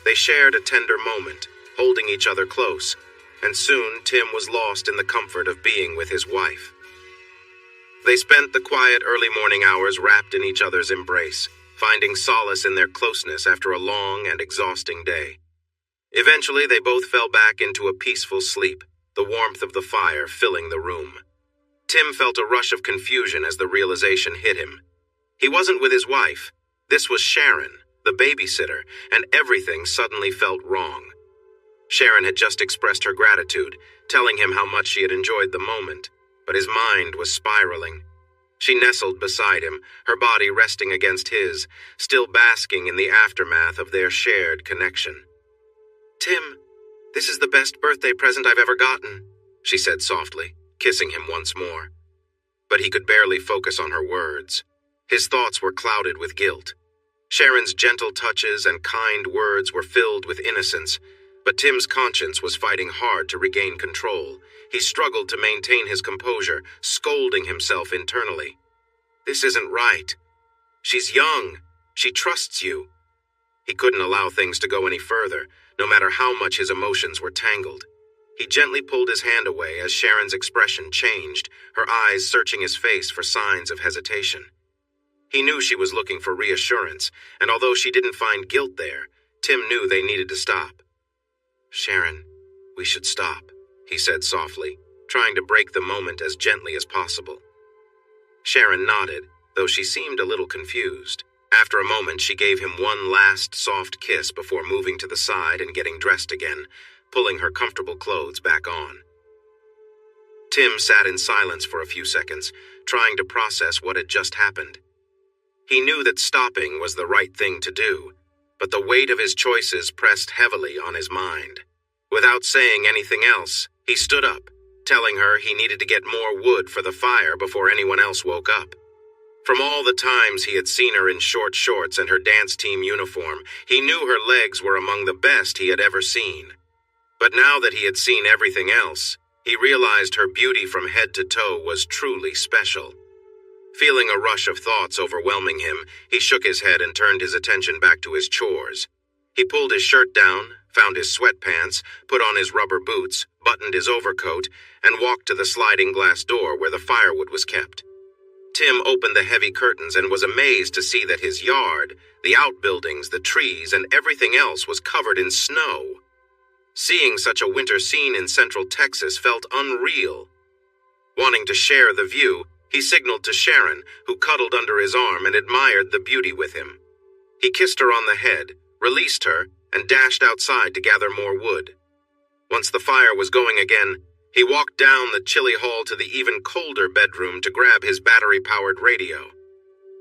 They shared a tender moment, holding each other close, and soon Tim was lost in the comfort of being with his wife. They spent the quiet early morning hours wrapped in each other's embrace, finding solace in their closeness after a long and exhausting day. Eventually, they both fell back into a peaceful sleep, the warmth of the fire filling the room. Tim felt a rush of confusion as the realization hit him. He wasn't with his wife. This was Sharon, the babysitter, and everything suddenly felt wrong. Sharon had just expressed her gratitude, telling him how much she had enjoyed the moment, but his mind was spiraling. She nestled beside him, her body resting against his, still basking in the aftermath of their shared connection. "Tim, this is the best birthday present I've ever gotten," she said softly, kissing him once more. but he could barely focus on her words. His thoughts were clouded with guilt. Sharon's gentle touches and kind words were filled with innocence, but Tim's conscience was fighting hard to regain control. He struggled to maintain his composure, scolding himself internally. This isn't right. She's young. She trusts you. He couldn't allow things to go any further, no matter how much his emotions were tangled. He gently pulled his hand away as Sharon's expression changed, her eyes searching his face for signs of hesitation. He knew she was looking for reassurance, and although she didn't find guilt there, Tim knew they needed to stop. "Sharon, we should stop," he said softly, trying to break the moment as gently as possible. Sharon nodded, though she seemed a little confused. After a moment, she gave him one last soft kiss before moving to the side and getting dressed again, pulling her comfortable clothes back on. Tim sat in silence for a few seconds, trying to process what had just happened. He knew that stopping was the right thing to do, but the weight of his choices pressed heavily on his mind. Without saying anything else, he stood up, telling her he needed to get more wood for the fire before anyone else woke up. From all the times he had seen her in short shorts and her dance team uniform, he knew her legs were among the best he had ever seen. But now that he had seen everything else, he realized her beauty from head to toe was truly special. Feeling a rush of thoughts overwhelming him, he shook his head and turned his attention back to his chores. He pulled his shirt down, found his sweatpants, put on his rubber boots, buttoned his overcoat, and walked to the sliding glass door where the firewood was kept. Tim opened the heavy curtains and was amazed to see that his yard, the outbuildings, the trees, and everything else was covered in snow. Seeing such a winter scene in central Texas felt unreal. Wanting to share the view, he signaled to Sharon, who cuddled under his arm and admired the beauty with him. He kissed her on the head, released her, and dashed outside to gather more wood. Once the fire was going again, he walked down the chilly hall to the even colder bedroom to grab his battery-powered radio.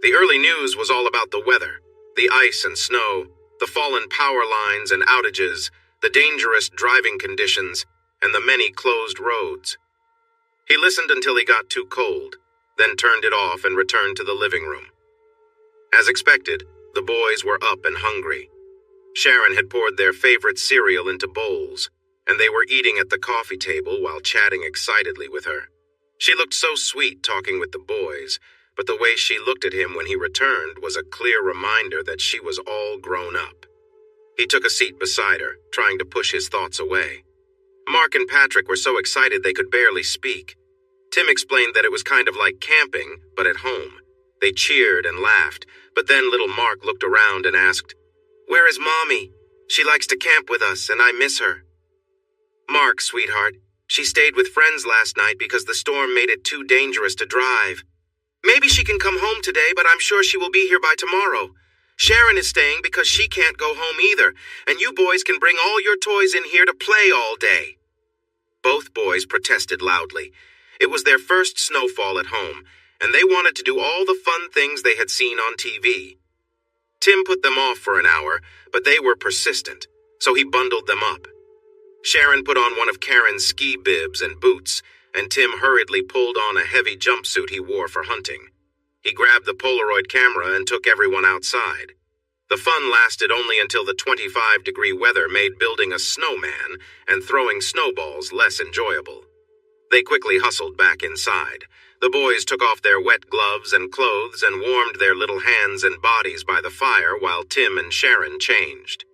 The early news was all about the weather, the ice and snow, the fallen power lines and outages, the dangerous driving conditions, and the many closed roads. He listened until he got too cold, then turned it off and returned to the living room. As expected, the boys were up and hungry. Sharon had poured their favorite cereal into bowls, and they were eating at the coffee table while chatting excitedly with her. She looked so sweet talking with the boys, but the way she looked at him when he returned was a clear reminder that she was all grown up. He took a seat beside her, trying to push his thoughts away. Mark and Patrick were so excited they could barely speak. Tim explained that it was kind of like camping, but at home. They cheered and laughed, but then little Mark looked around and asked, "Where is Mommy? She likes to camp with us, and I miss her." "Mark, sweetheart, she stayed with friends last night because the storm made it too dangerous to drive. Maybe she can come home today, but I'm sure she will be here by tomorrow. Sharon is staying because she can't go home either, and you boys can bring all your toys in here to play all day." Both boys protested loudly. It was their first snowfall at home, and they wanted to do all the fun things they had seen on TV. Tim put them off for an hour, but they were persistent, so he bundled them up. Sharon put on one of Karen's ski bibs and boots, and Tim hurriedly pulled on a heavy jumpsuit he wore for hunting. He grabbed the Polaroid camera and took everyone outside. The fun lasted only until the 25-degree weather made building a snowman and throwing snowballs less enjoyable. They quickly hustled back inside. The boys took off their wet gloves and clothes and warmed their little hands and bodies by the fire while Tim and Sharon changed.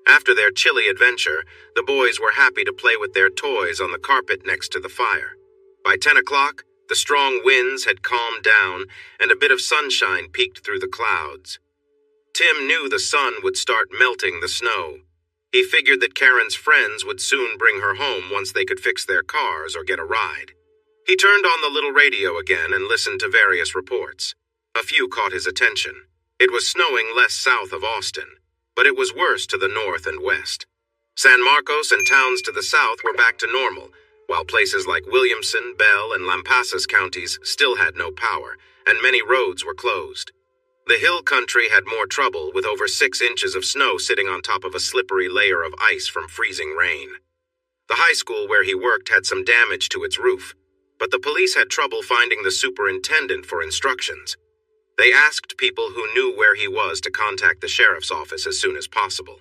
After their chilly adventure, the boys were happy to play with their toys on the carpet next to the fire. By 10 o'clock, the strong winds had calmed down and a bit of sunshine peeked through the clouds. Tim knew the sun would start melting the snow. He figured that Karen's friends would soon bring her home once they could fix their cars or get a ride. He turned on the little radio again and listened to various reports. A few caught his attention. It was snowing less south of Austin, but it was worse to the north and west. San Marcos and towns to the south were back to normal, while places like Williamson, Bell, and Lampasas counties still had no power, and many roads were closed. The hill country had more trouble, with over 6 inches of snow sitting on top of a slippery layer of ice from freezing rain. The high school where he worked had some damage to its roof. but the police had trouble finding the superintendent for instructions. They asked people who knew where he was to contact the sheriff's office as soon as possible.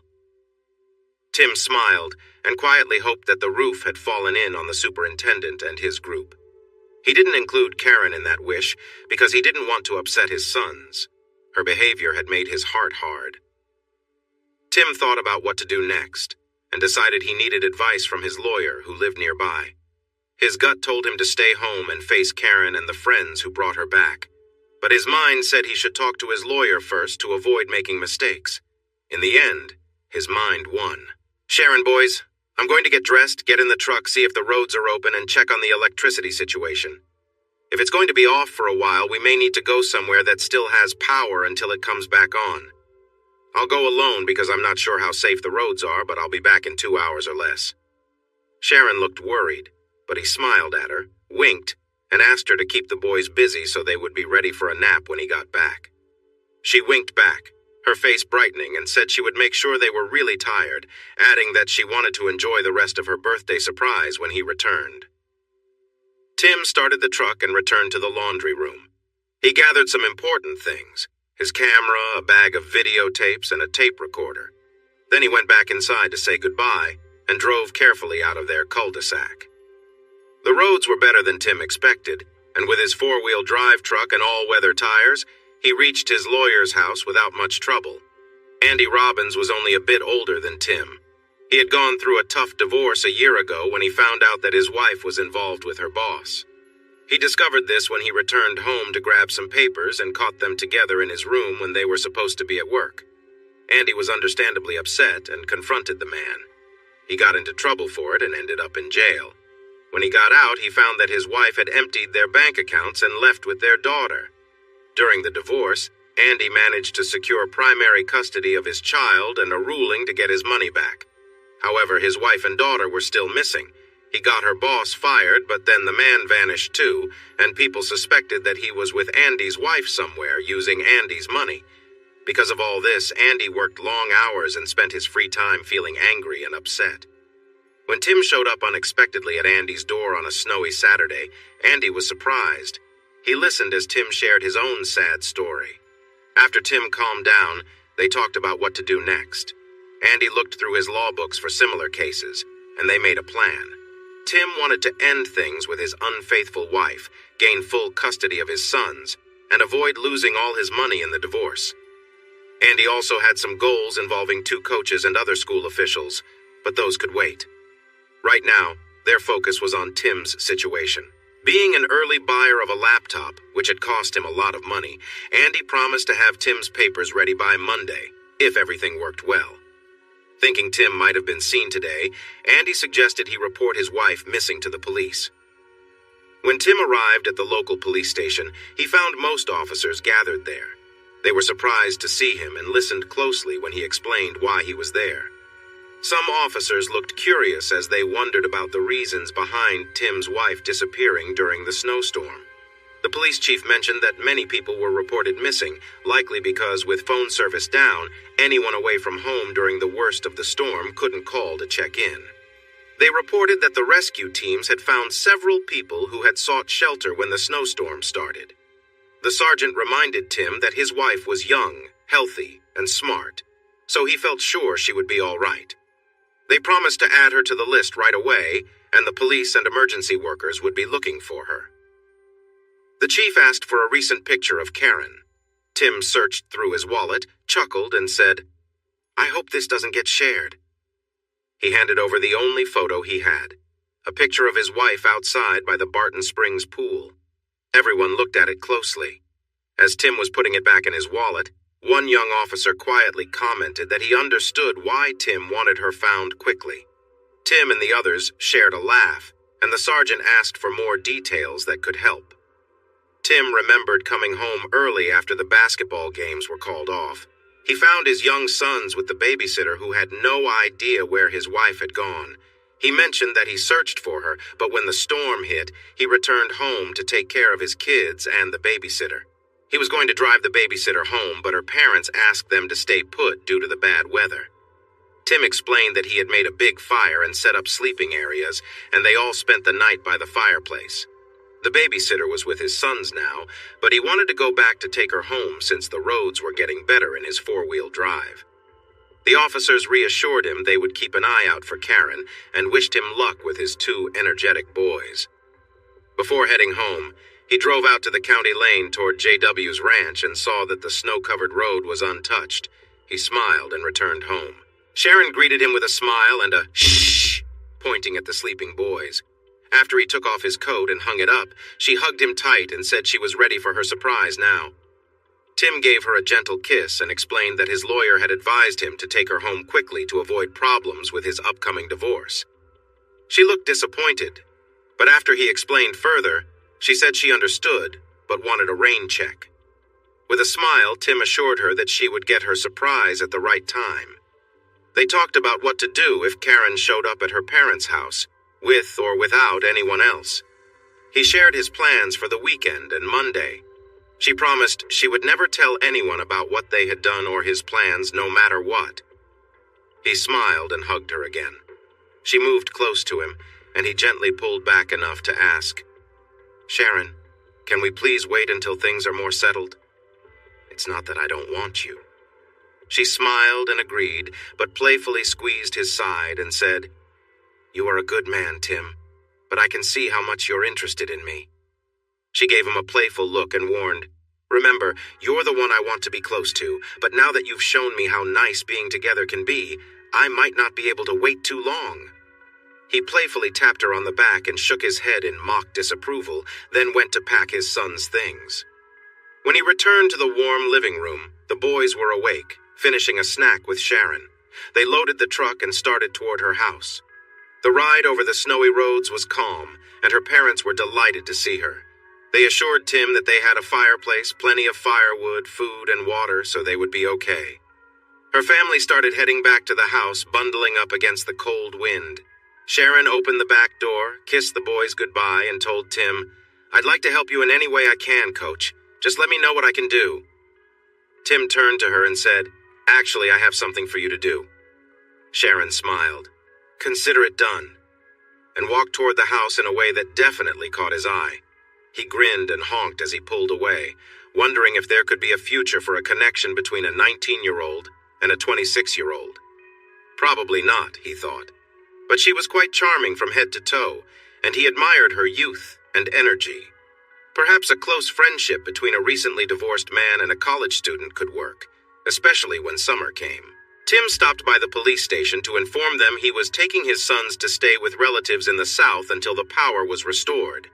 Tim smiled and quietly hoped that the roof had fallen in on the superintendent and his group. He didn't include Karen in that wish because he didn't want to upset his sons. Her behavior had made his heart hard. Tim thought about what to do next and decided he needed advice from his lawyer who lived nearby. His gut told him to stay home and face Karen and the friends who brought her back, but his mind said he should talk to his lawyer first to avoid making mistakes. In the end, his mind won. "Sharon, boys, I'm going to get dressed, get in the truck, see if the roads are open, and check on the electricity situation. If it's going to be off for a while, we may need to go somewhere that still has power until it comes back on. I'll go alone because I'm not sure how safe the roads are, but I'll be back in 2 hours or less." Sharon looked worried, but he smiled at her, winked, and asked her to keep the boys busy so they would be ready for a nap when he got back. She winked back, her face brightening, and said she would make sure they were really tired, adding that she wanted to enjoy the rest of her birthday surprise when he returned. Tim started the truck and returned to the laundry room. He gathered some important things: his camera, a bag of videotapes, and a tape recorder. Then he went back inside to say goodbye and drove carefully out of their cul-de-sac. The roads were better than Tim expected, and with his four-wheel drive truck and all-weather tires, he reached his lawyer's house without much trouble. Andy Robbins was only a bit older than Tim. He had gone through a tough divorce a year ago when he found out that his wife was involved with her boss. He discovered this when he returned home to grab some papers and caught them together in his room when they were supposed to be at work. Andy was understandably upset and confronted the man. He got into trouble for it and ended up in jail. When he got out, he found that his wife had emptied their bank accounts and left with their daughter. During the divorce, Andy managed to secure primary custody of his child and a ruling to get his money back. However, his wife and daughter were still missing. He got her boss fired, but then the man vanished too, and people suspected that he was with Andy's wife somewhere, using Andy's money. Because of all this, Andy worked long hours and spent his free time feeling angry and upset. When Tim showed up unexpectedly at Andy's door on a snowy Saturday, Andy was surprised. He listened as Tim shared his own sad story. After Tim calmed down, they talked about what to do next. Andy looked through his law books for similar cases, and they made a plan. Tim wanted to end things with his unfaithful wife, gain full custody of his sons, and avoid losing all his money in the divorce. Andy also had some goals involving 2 coaches and other school officials, but those could wait. Right now, their focus was on Tim's situation. Being an early buyer of a laptop, which had cost him a lot of money, Andy promised to have Tim's papers ready by Monday, if everything worked well. Thinking Tim might have been seen today, Andy suggested he report his wife missing to the police. When Tim arrived at the local police station, he found most officers gathered there. They were surprised to see him and listened closely when he explained why he was there. Some officers looked curious as they wondered about the reasons behind Tim's wife disappearing during the snowstorm. The police chief mentioned that many people were reported missing, likely because with phone service down, anyone away from home during the worst of the storm couldn't call to check in. They reported that the rescue teams had found several people who had sought shelter when the snowstorm started. The sergeant reminded Tim that his wife was young, healthy, and smart, so he felt sure she would be all right. They promised to add her to the list right away, and the police and emergency workers would be looking for her. The chief asked for a recent picture of Karen. Tim searched through his wallet, chuckled, and said, "I hope this doesn't get shared." He handed over the only photo he had, a picture of his wife outside by the Barton Springs pool. Everyone looked at it closely. As Tim was putting it back in his wallet, one young officer quietly commented that he understood why Tim wanted her found quickly. Tim and the others shared a laugh, and the sergeant asked for more details that could help. Tim remembered coming home early after the basketball games were called off. He found his young sons with the babysitter who had no idea where his wife had gone. He mentioned that he searched for her, but when the storm hit, he returned home to take care of his kids and the babysitter. He was going to drive the babysitter home, but her parents asked them to stay put due to the bad weather. Tim explained that he had made a big fire and set up sleeping areas, and they all spent the night by the fireplace. The babysitter was with his sons now, but he wanted to go back to take her home since the roads were getting better in his four-wheel drive. The officers reassured him they would keep an eye out for Karen and wished him luck with his two energetic boys. Before heading home, he drove out to the county lane toward JW's ranch and saw that the snow-covered road was untouched. He smiled and returned home. Sharon greeted him with a smile and a shh, pointing at the sleeping boys. After he took off his coat and hung it up, she hugged him tight and said she was ready for her surprise now. Tim gave her a gentle kiss and explained that his lawyer had advised him to take her home quickly to avoid problems with his upcoming divorce. She looked disappointed, but after he explained further, she said she understood, but wanted a rain check. With a smile, Tim assured her that she would get her surprise at the right time. They talked about what to do if Karen showed up at her parents' house, with or without anyone else. He shared his plans for the weekend and Monday. She promised she would never tell anyone about what they had done or his plans, no matter what. He smiled and hugged her again. She moved close to him, and he gently pulled back enough to ask, "Sharon, can we please wait until things are more settled? It's not that I don't want you." She smiled and agreed, but playfully squeezed his side and said, "You are a good man, Tim, but I can see how much you're interested in me." She gave him a playful look and warned, "Remember, you're the one I want to be close to, but now that you've shown me how nice being together can be, I might not be able to wait too long." He playfully tapped her on the back and shook his head in mock disapproval, then went to pack his son's things. When he returned to the warm living room, the boys were awake, finishing a snack with Sharon. They loaded the truck and started toward her house. The ride over the snowy roads was calm, and her parents were delighted to see her. They assured Tim that they had a fireplace, plenty of firewood, food, and water, so they would be okay. Her family started heading back to the house, bundling up against the cold wind. Sharon opened the back door, kissed the boys goodbye, and told Tim, "I'd like to help you in any way I can, Coach. Just let me know what I can do." Tim turned to her and said, "Actually, I have something for you to do." Sharon smiled. "Consider it done," and walked toward the house in a way that definitely caught his eye. He grinned and honked as he pulled away, wondering if there could be a future for a connection between a 19-year-old and a 26-year-old. Probably not, he thought. But she was quite charming from head to toe, and he admired her youth and energy. Perhaps a close friendship between a recently divorced man and a college student could work, especially when summer came. Tim stopped by the police station to inform them he was taking his sons to stay with relatives in the South until the power was restored.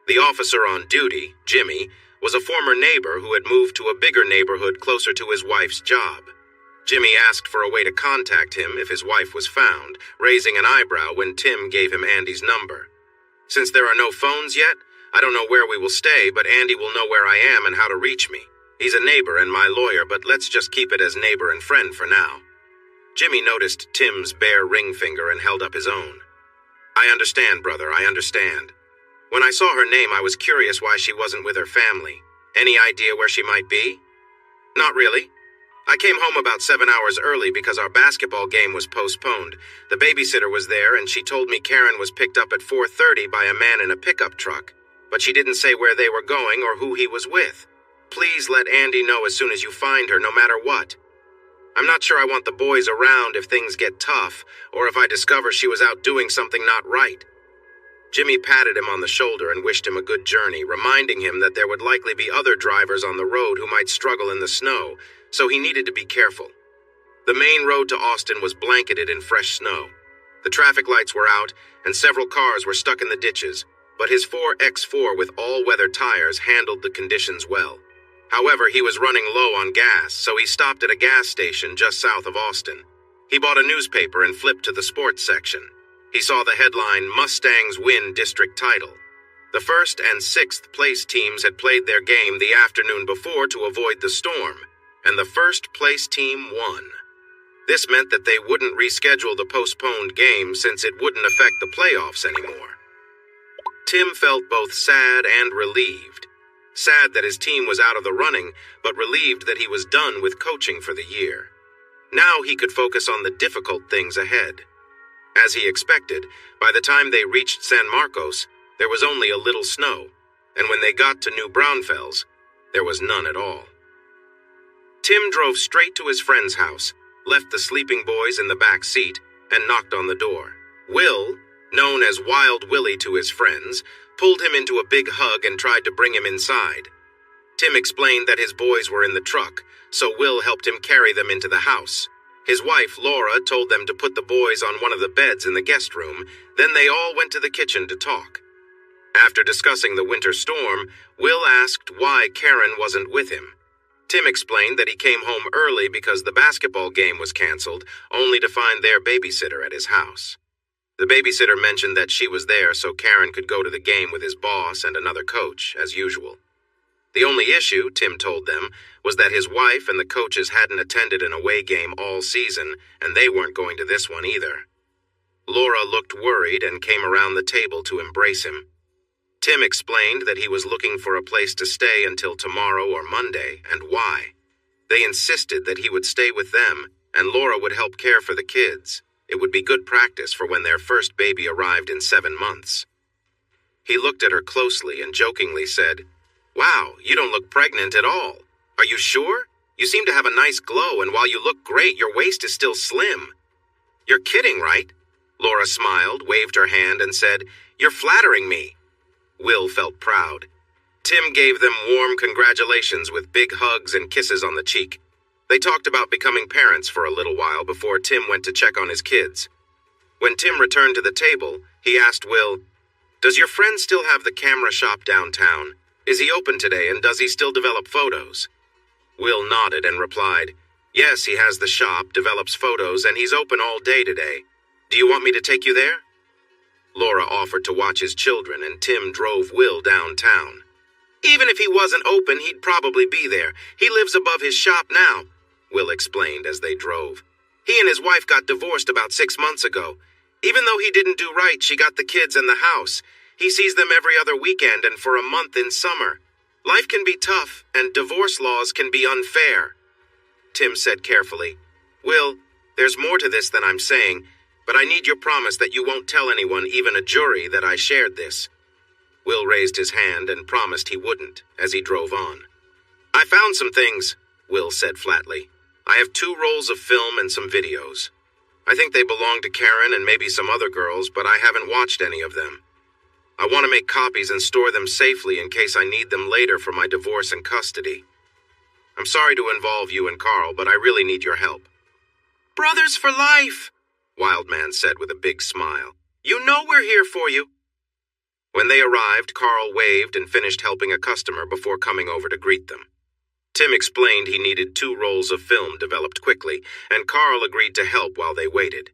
The officer on duty, Jimmy, was a former neighbor who had moved to a bigger neighborhood closer to his wife's job. Jimmy asked for a way to contact him if his wife was found, raising an eyebrow when Tim gave him Andy's number. "Since there are no phones yet, I don't know where we will stay, but Andy will know where I am and how to reach me. He's a neighbor and my lawyer, but let's just keep it as neighbor and friend for now." Jimmy noticed Tim's bare ring finger and held up his own. "I understand, brother, I understand. When I saw her name, I was curious why she wasn't with her family. Any idea where she might be?" "Not really. I came home about 7 hours early because our basketball game was postponed. The babysitter was there, and she told me Karen was picked up at 4:30 by a man in a pickup truck, but she didn't say where they were going or who he was with. Please let Andy know as soon as you find her, no matter what. I'm not sure I want the boys around if things get tough, or if I discover she was out doing something not right." Jimmy patted him on the shoulder and wished him a good journey, reminding him that there would likely be other drivers on the road who might struggle in the snow, so he needed to be careful. The main road to Austin was blanketed in fresh snow. The traffic lights were out, and several cars were stuck in the ditches, but his 4X4 with all-weather tires handled the conditions well. However, he was running low on gas, so he stopped at a gas station just south of Austin. He bought a newspaper and flipped to the sports section. He saw the headline, "Mustangs Win District Title." The first and sixth place teams had played their game the afternoon before to avoid the storm, and the first place team won. This meant that they wouldn't reschedule the postponed game since it wouldn't affect the playoffs anymore. Tim felt both sad and relieved. Sad that his team was out of the running, but relieved that he was done with coaching for the year. Now he could focus on the difficult things ahead. As he expected, by the time they reached San Marcos, there was only a little snow, and when they got to New Braunfels, there was none at all. Tim drove straight to his friend's house, left the sleeping boys in the back seat, and knocked on the door. Will, known as Wild Willie to his friends, pulled him into a big hug and tried to bring him inside. Tim explained that his boys were in the truck, so Will helped him carry them into the house. His wife, Laura, told them to put the boys on one of the beds in the guest room, then they all went to the kitchen to talk. After discussing the winter storm, Will asked why Karen wasn't with him. Tim explained that he came home early because the basketball game was canceled, only to find their babysitter at his house. The babysitter mentioned that she was there so Karen could go to the game with his boss and another coach, as usual. The only issue, Tim told them, was that his wife and the coaches hadn't attended an away game all season, and they weren't going to this one either. Laura looked worried and came around the table to embrace him. Tim explained that he was looking for a place to stay until tomorrow or Monday, and why. They insisted that he would stay with them, and Laura would help care for the kids. It would be good practice for when their first baby arrived in 7 months. He looked at her closely and jokingly said, "Wow, you don't look pregnant at all. Are you sure? You seem to have a nice glow, and while you look great, your waist is still slim." "You're kidding, right?" Laura smiled, waved her hand, and said, "You're flattering me." Will felt proud. Tim gave them warm congratulations with big hugs and kisses on the cheek. They talked about becoming parents for a little while before Tim went to check on his kids. When Tim returned to the table, he asked Will, "Does your friend still have the camera shop downtown? Is he open today, and does he still develop photos?" Will nodded and replied, "Yes, he has the shop, develops photos, and he's open all day today. Do you want me to take you there?" Laura offered to watch his children, and Tim drove Will downtown. "Even if he wasn't open, he'd probably be there. He lives above his shop now," Will explained as they drove. "He and his wife got divorced about 6 months ago. Even though he didn't do right, she got the kids and the house. He sees them every other weekend and for a month in summer. Life can be tough, and divorce laws can be unfair." Tim said carefully, "Will, there's more to this than I'm saying, but I need your promise that you won't tell anyone, even a jury, that I shared this." Will raised his hand and promised he wouldn't, as he drove on. "I found some things," Will said flatly. "I have 2 rolls of film and some videos. I think they belong to Karen and maybe some other girls, but I haven't watched any of them. I want to make copies and store them safely in case I need them later for my divorce and custody. I'm sorry to involve you and Carl, but I really need your help." "Brothers for life," Wildman said with a big smile. "You know we're here for you." When they arrived, Carl waved and finished helping a customer before coming over to greet them. Tim explained he needed 2 rolls of film developed quickly, and Carl agreed to help while they waited.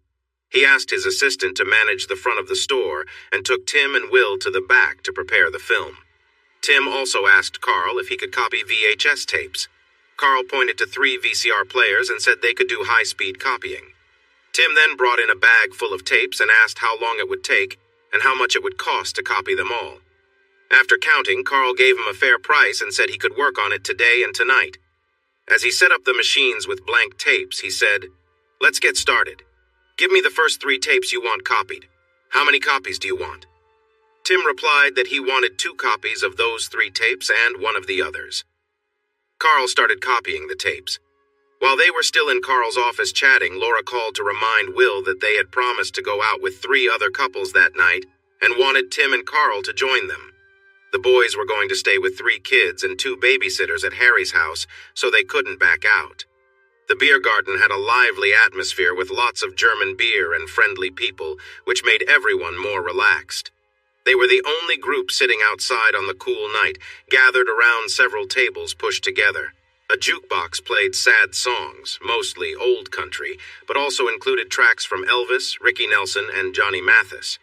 He asked his assistant to manage the front of the store and took Tim and Will to the back to prepare the film. Tim also asked Carl if he could copy VHS tapes. Carl pointed to 3 VCR players and said they could do high-speed copying. Tim then brought in a bag full of tapes and asked how long it would take and how much it would cost to copy them all. After counting, Carl gave him a fair price and said he could work on it today and tonight. As he set up the machines with blank tapes, he said, "Let's get started. Give me the first 3 tapes you want copied. How many copies do you want?" Tim replied that he wanted 2 copies of those 3 tapes and 1 of the others. Carl started copying the tapes. While they were still in Carl's office chatting, Laura called to remind Will that they had promised to go out with 3 other couples that night and wanted Tim and Carl to join them. The boys were going to stay with 3 kids and 2 babysitters at Harry's house, so they couldn't back out. The beer garden had a lively atmosphere with lots of German beer and friendly people, which made everyone more relaxed. They were the only group sitting outside on the cool night, gathered around several tables pushed together. A jukebox played sad songs, mostly old country, but also included tracks from Elvis, Ricky Nelson, and Johnny Mathis.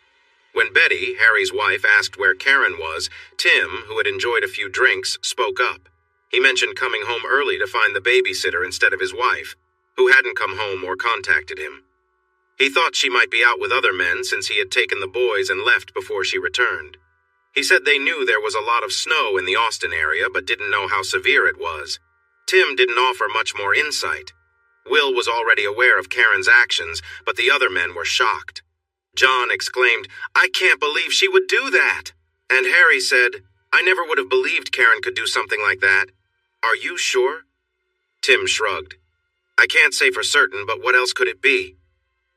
When Betty, Harry's wife, asked where Karen was, Tim, who had enjoyed a few drinks, spoke up. He mentioned coming home early to find the babysitter instead of his wife, who hadn't come home or contacted him. He thought she might be out with other men since he had taken the boys and left before she returned. He said they knew there was a lot of snow in the Austin area but didn't know how severe it was. Tim didn't offer much more insight. Will was already aware of Karen's actions, but the other men were shocked. John exclaimed, "I can't believe she would do that!" And Harry said, I never would have believed Karen could do something like that. Are you sure? Tim shrugged. I can't say for certain, but what else could it be?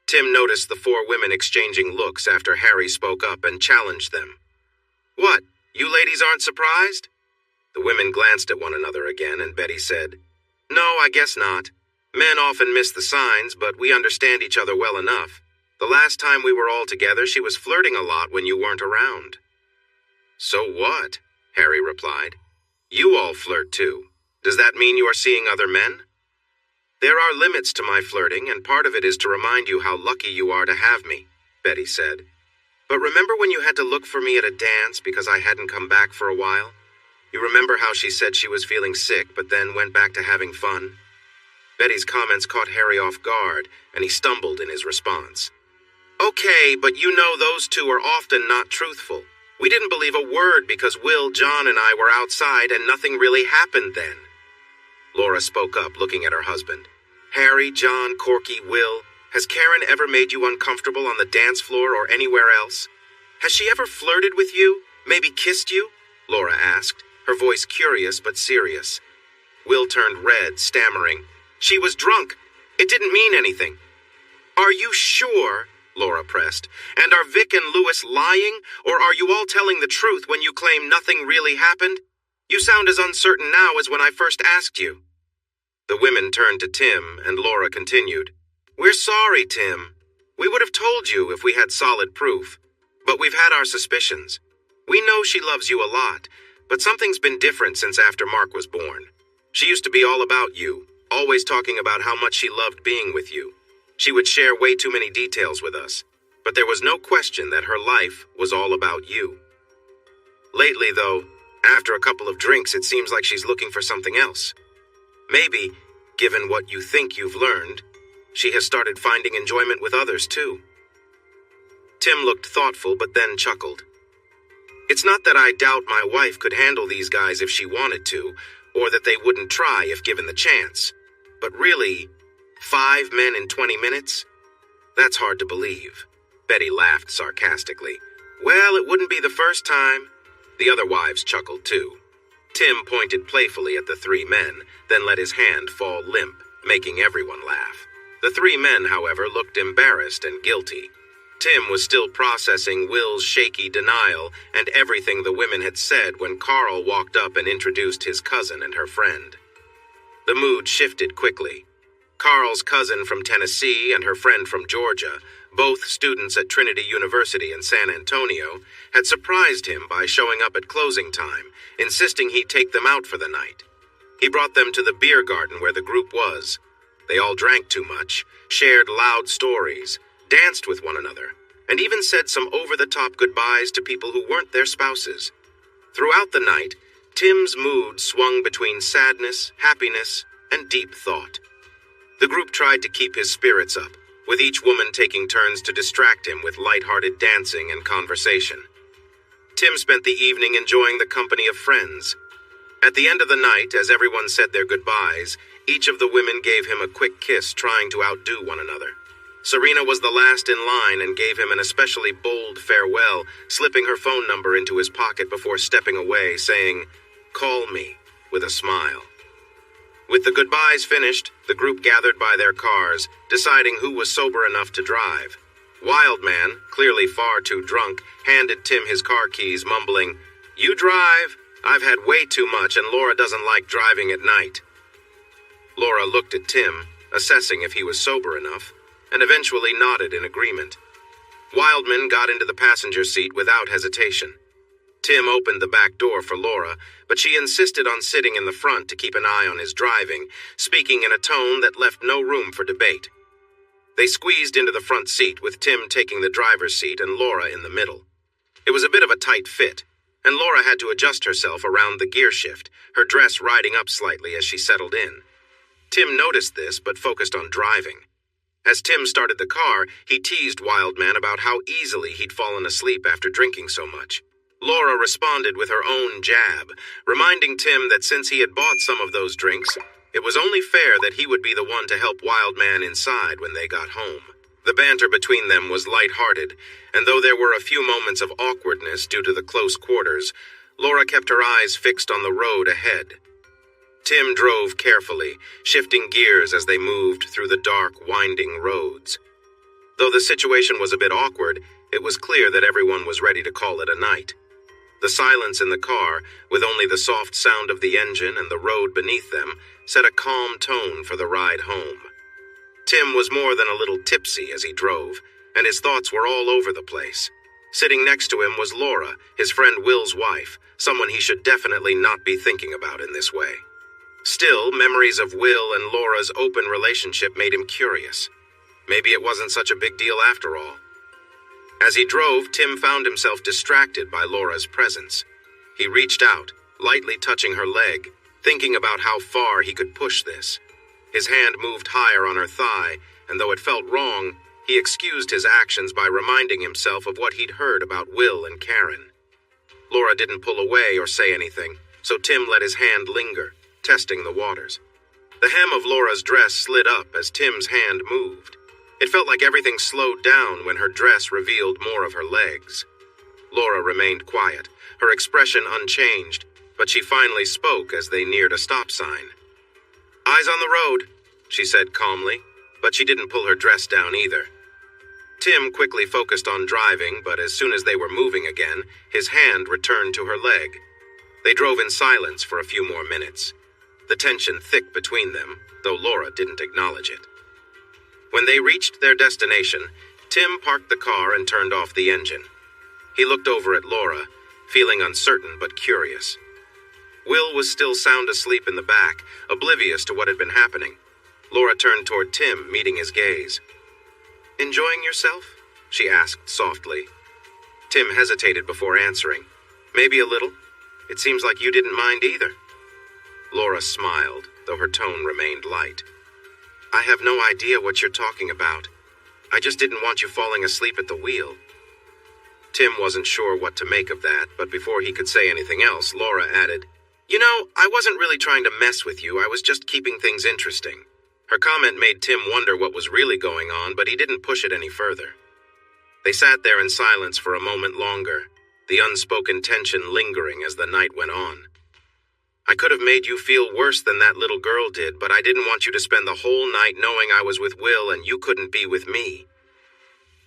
Tim noticed the four women exchanging looks after Harry spoke up and challenged them. What, you ladies aren't surprised? The women glanced at one another again, and Betty said, No, I guess not. Men often miss the signs, but we understand each other well enough. The last time we were all together, she was flirting a lot when you weren't around. So what? Harry replied. You all flirt too. Does that mean you are seeing other men? There are limits to my flirting, and part of it is to remind you how lucky you are to have me, Betty said. But remember when you had to look for me at a dance because I hadn't come back for a while? You remember how she said she was feeling sick, but then went back to having fun? Betty's comments caught Harry off guard, and he stumbled in his response. Okay, but you know those two are often not truthful. We didn't believe a word because Will, John, and I were outside and nothing really happened then. Laura spoke up, looking at her husband. Harry, John, Corky, Will, has Karen ever made you uncomfortable on the dance floor or anywhere else? Has she ever flirted with you? Maybe kissed you? Laura asked, her voice curious but serious. Will turned red, stammering. She was drunk. It didn't mean anything. Are you sure? Laura pressed. And are Vic and Louis lying, or are you all telling the truth when you claim nothing really happened? You sound as uncertain now as when I first asked you. The women turned to Tim, and Laura continued. We're sorry, Tim. We would have told you if we had solid proof, but we've had our suspicions. We know she loves you a lot, but something's been different since after Mark was born. She used to be all about you, always talking about how much she loved being with you. She would share way too many details with us, but there was no question that her life was all about you. Lately, though, after a couple of drinks, it seems like she's looking for something else. Maybe, given what you think you've learned, she has started finding enjoyment with others, too. Tim looked thoughtful, but then chuckled. It's not that I doubt my wife could handle these guys if she wanted to, or that they wouldn't try if given the chance. But really, 5 men in 20 minutes? That's hard to believe. Betty laughed sarcastically. Well, it wouldn't be the first time. The other wives chuckled too. Tim pointed playfully at the 3 men, then let his hand fall limp, making everyone laugh. The 3 men, however, looked embarrassed and guilty. Tim was still processing Will's shaky denial and everything the women had said when Carl walked up and introduced his cousin and her friend. The mood shifted quickly. Carl's cousin from Tennessee and her friend from Georgia, both students at Trinity University in San Antonio, had surprised him by showing up at closing time, insisting he take them out for the night. He brought them to the beer garden where the group was. They all drank too much, shared loud stories, danced with one another, and even said some over-the-top goodbyes to people who weren't their spouses. Throughout the night, Tim's mood swung between sadness, happiness, and deep thought. The group tried to keep his spirits up, with each woman taking turns to distract him with light-hearted dancing and conversation. Tim spent the evening enjoying the company of friends. At the end of the night, as everyone said their goodbyes, each of the women gave him a quick kiss, trying to outdo one another. Serena was the last in line and gave him an especially bold farewell, slipping her phone number into his pocket before stepping away, saying, "Call me," with a smile. With the goodbyes finished, the group gathered by their cars, deciding who was sober enough to drive. Wildman, clearly far too drunk, handed Tim his car keys, mumbling, "You drive. I've had way too much, and Laura doesn't like driving at night." Laura looked at Tim, assessing if he was sober enough, and eventually nodded in agreement. Wildman got into the passenger seat without hesitation. Tim opened the back door for Laura, but she insisted on sitting in the front to keep an eye on his driving, speaking in a tone that left no room for debate. They squeezed into the front seat, with Tim taking the driver's seat and Laura in the middle. It was a bit of a tight fit, and Laura had to adjust herself around the gear shift, her dress riding up slightly as she settled in. Tim noticed this, but focused on driving. As Tim started the car, he teased Wildman about how easily he'd fallen asleep after drinking so much. Laura responded with her own jab, reminding Tim that since he had bought some of those drinks, it was only fair that he would be the one to help Wildman inside when they got home. The banter between them was light-hearted, and though there were a few moments of awkwardness due to the close quarters, Laura kept her eyes fixed on the road ahead. Tim drove carefully, shifting gears as they moved through the dark, winding roads. Though the situation was a bit awkward, it was clear that everyone was ready to call it a night. The silence in the car, with only the soft sound of the engine and the road beneath them, set a calm tone for the ride home. Tim was more than a little tipsy as he drove, and his thoughts were all over the place. Sitting next to him was Laura, his friend Will's wife, someone he should definitely not be thinking about in this way. Still, memories of Will and Laura's open relationship made him curious. Maybe it wasn't such a big deal after all. As he drove, Tim found himself distracted by Laura's presence. He reached out, lightly touching her leg, thinking about how far he could push this. His hand moved higher on her thigh, and though it felt wrong, he excused his actions by reminding himself of what he'd heard about Will and Karen. Laura didn't pull away or say anything, so Tim let his hand linger, testing the waters. The hem of Laura's dress slid up as Tim's hand moved. It felt like everything slowed down when her dress revealed more of her legs. Laura remained quiet, her expression unchanged, but she finally spoke as they neared a stop sign. "Eyes on the road," she said calmly, but she didn't pull her dress down either. Tim quickly focused on driving, but as soon as they were moving again, his hand returned to her leg. They drove in silence for a few more minutes, the tension thick between them, though Laura didn't acknowledge it. When they reached their destination, Tim parked the car and turned off the engine. He looked over at Laura, feeling uncertain but curious. Will was still sound asleep in the back, oblivious to what had been happening. Laura turned toward Tim, meeting his gaze. "Enjoying yourself?" she asked softly. Tim hesitated before answering. "Maybe a little. It seems like you didn't mind either." Laura smiled, though her tone remained light. "I have no idea what you're talking about. I just didn't want you falling asleep at the wheel." Tim wasn't sure what to make of that, but before he could say anything else, Laura added, "You know, I wasn't really trying to mess with you, I was just keeping things interesting." Her comment made Tim wonder what was really going on, but he didn't push it any further. They sat there in silence for a moment longer, the unspoken tension lingering as the night went on. "I could have made you feel worse than that little girl did, but I didn't want you to spend the whole night knowing I was with Will and you couldn't be with me."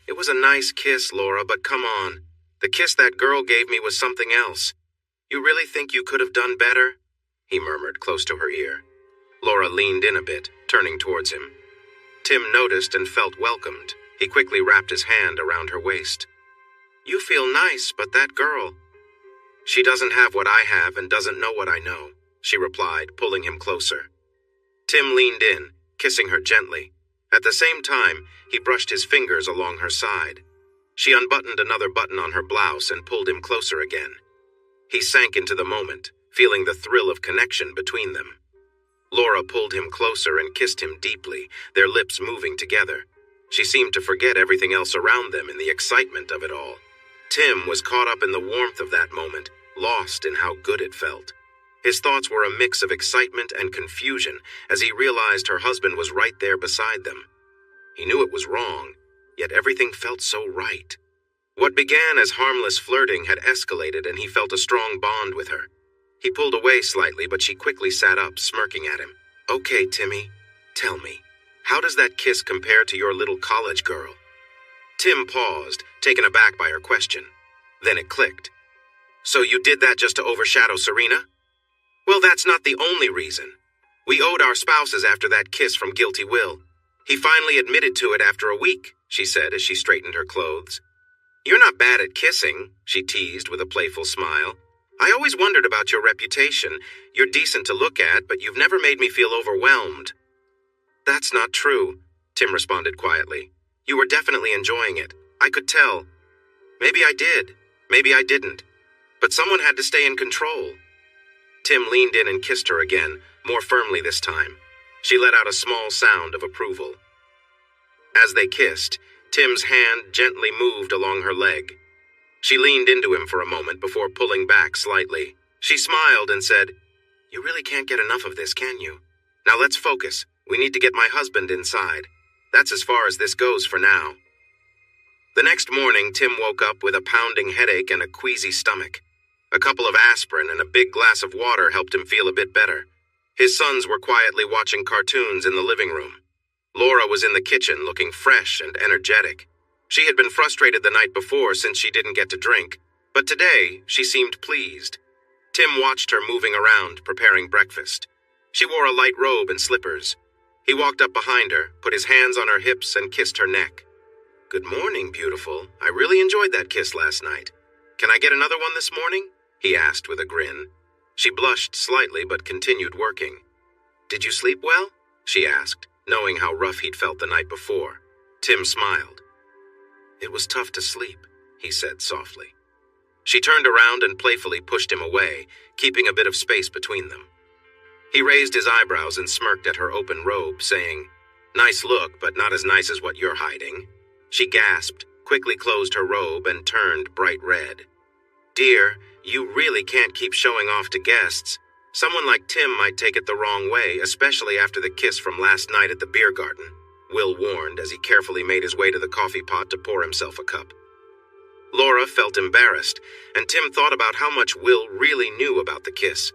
"It was a nice kiss, Laura, but come on. The kiss that girl gave me was something else. You really think you could have done better?" he murmured close to her ear. Laura leaned in a bit, turning towards him. Tim noticed and felt welcomed. He quickly wrapped his hand around her waist. "You feel nice, but that girl—" "She doesn't have what I have and doesn't know what I know," she replied, pulling him closer. Tim leaned in, kissing her gently. At the same time, he brushed his fingers along her side. She unbuttoned another button on her blouse and pulled him closer again. He sank into the moment, feeling the thrill of connection between them. Laura pulled him closer and kissed him deeply, their lips moving together. She seemed to forget everything else around them in the excitement of it all. Tim was caught up in the warmth of that moment, lost in how good it felt. His thoughts were a mix of excitement and confusion as he realized her husband was right there beside them. He knew it was wrong, yet everything felt so right. What began as harmless flirting had escalated and he felt a strong bond with her. He pulled away slightly, but she quickly sat up, smirking at him. "Okay, Timmy, tell me, how does that kiss compare to your little college girl?" Tim paused, taken aback by her question. Then it clicked. "So you did that just to overshadow Serena?" "Well, that's not the only reason. We owed our spouses after that kiss from Guilty Will. He finally admitted to it after a week," she said as she straightened her clothes. "You're not bad at kissing," she teased with a playful smile. "I always wondered about your reputation. You're decent to look at, but you've never made me feel overwhelmed." "That's not true," Tim responded quietly. "You were definitely enjoying it. I could tell. Maybe I did. Maybe I didn't. But someone had to stay in control." Tim leaned in and kissed her again, more firmly this time. She let out a small sound of approval. As they kissed, Tim's hand gently moved along her leg. She leaned into him for a moment before pulling back slightly. She smiled and said, "You really can't get enough of this, can you? Now let's focus. We need to get my husband inside. That's as far as this goes for now." The next morning, Tim woke up with a pounding headache and a queasy stomach. A couple of aspirin and a big glass of water helped him feel a bit better. His sons were quietly watching cartoons in the living room. Laura was in the kitchen looking fresh and energetic. She had been frustrated the night before since she didn't get to drink, but today she seemed pleased. Tim watched her moving around, preparing breakfast. She wore a light robe and slippers. He walked up behind her, put his hands on her hips, and kissed her neck. "Good morning, beautiful. I really enjoyed that kiss last night. Can I get another one this morning?" he asked with a grin. She blushed slightly but continued working. "Did you sleep well?" she asked, knowing how rough he'd felt the night before. Tim smiled. "It was tough to sleep," he said softly. She turned around and playfully pushed him away, keeping a bit of space between them. He raised his eyebrows and smirked at her open robe, saying, "Nice look, but not as nice as what you're hiding." She gasped, quickly closed her robe, and turned bright red. "Dear, you really can't keep showing off to guests. Someone like Tim might take it the wrong way, especially after the kiss from last night at the beer garden," Will warned as he carefully made his way to the coffee pot to pour himself a cup. Laura felt embarrassed, and Tim thought about how much Will really knew about the kiss.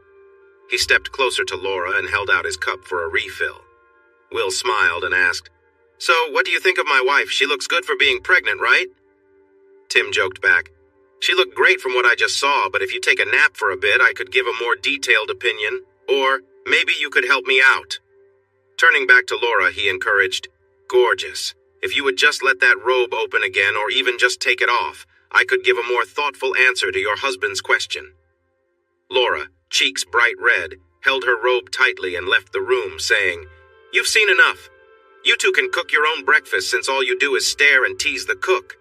He stepped closer to Laura and held out his cup for a refill. Will smiled and asked, "So, what do you think of my wife? She looks good for being pregnant, right?" Tim joked back, "She looked great from what I just saw, but if you take a nap for a bit, I could give a more detailed opinion, or maybe you could help me out." Turning back to Laura, he encouraged, "Gorgeous. If you would just let that robe open again, or even just take it off, I could give a more thoughtful answer to your husband's question." Laura, cheeks bright red, held her robe tightly and left the room, saying, "You've seen enough. You two can cook your own breakfast since all you do is stare and tease the cook."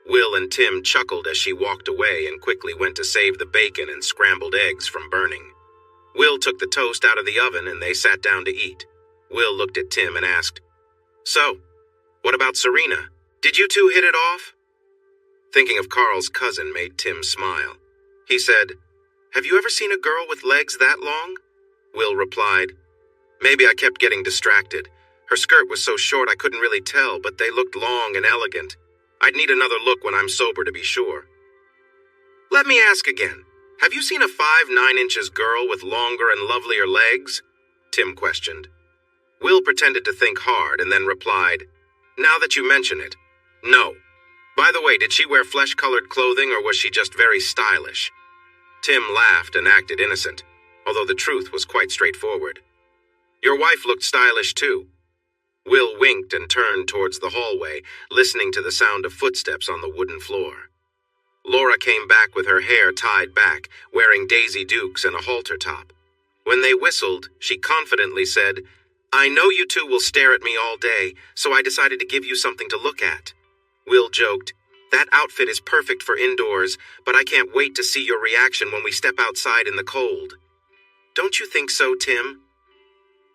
Will and Tim chuckled as she walked away and quickly went to save the bacon and scrambled eggs from burning. Will took the toast out of the oven and they sat down to eat. Will looked at Tim and asked, "So, what about Serena? Did you two hit it off?" Thinking of Carl's cousin made Tim smile. He said, "Have you ever seen a girl with legs that long?" Will replied, "Maybe I kept getting distracted. Her skirt was so short I couldn't really tell, but they looked long and elegant. I'd need another look when I'm sober to be sure." "Let me ask again. Have you seen a 5'9" girl with longer and lovelier legs?" Tim questioned. Will pretended to think hard and then replied, "Now that you mention it, no. By the way, did she wear flesh-colored clothing or was she just very stylish?" Tim laughed and acted innocent, although the truth was quite straightforward. "Your wife looked stylish too." Will winked and turned towards the hallway, listening to the sound of footsteps on the wooden floor. Laura came back with her hair tied back, wearing Daisy Dukes and a halter top. When they whistled, she confidently said, "I know you two will stare at me all day, so I decided to give you something to look at." Will joked, "That outfit is perfect for indoors, but I can't wait to see your reaction when we step outside in the cold." "Don't you think so, Tim?"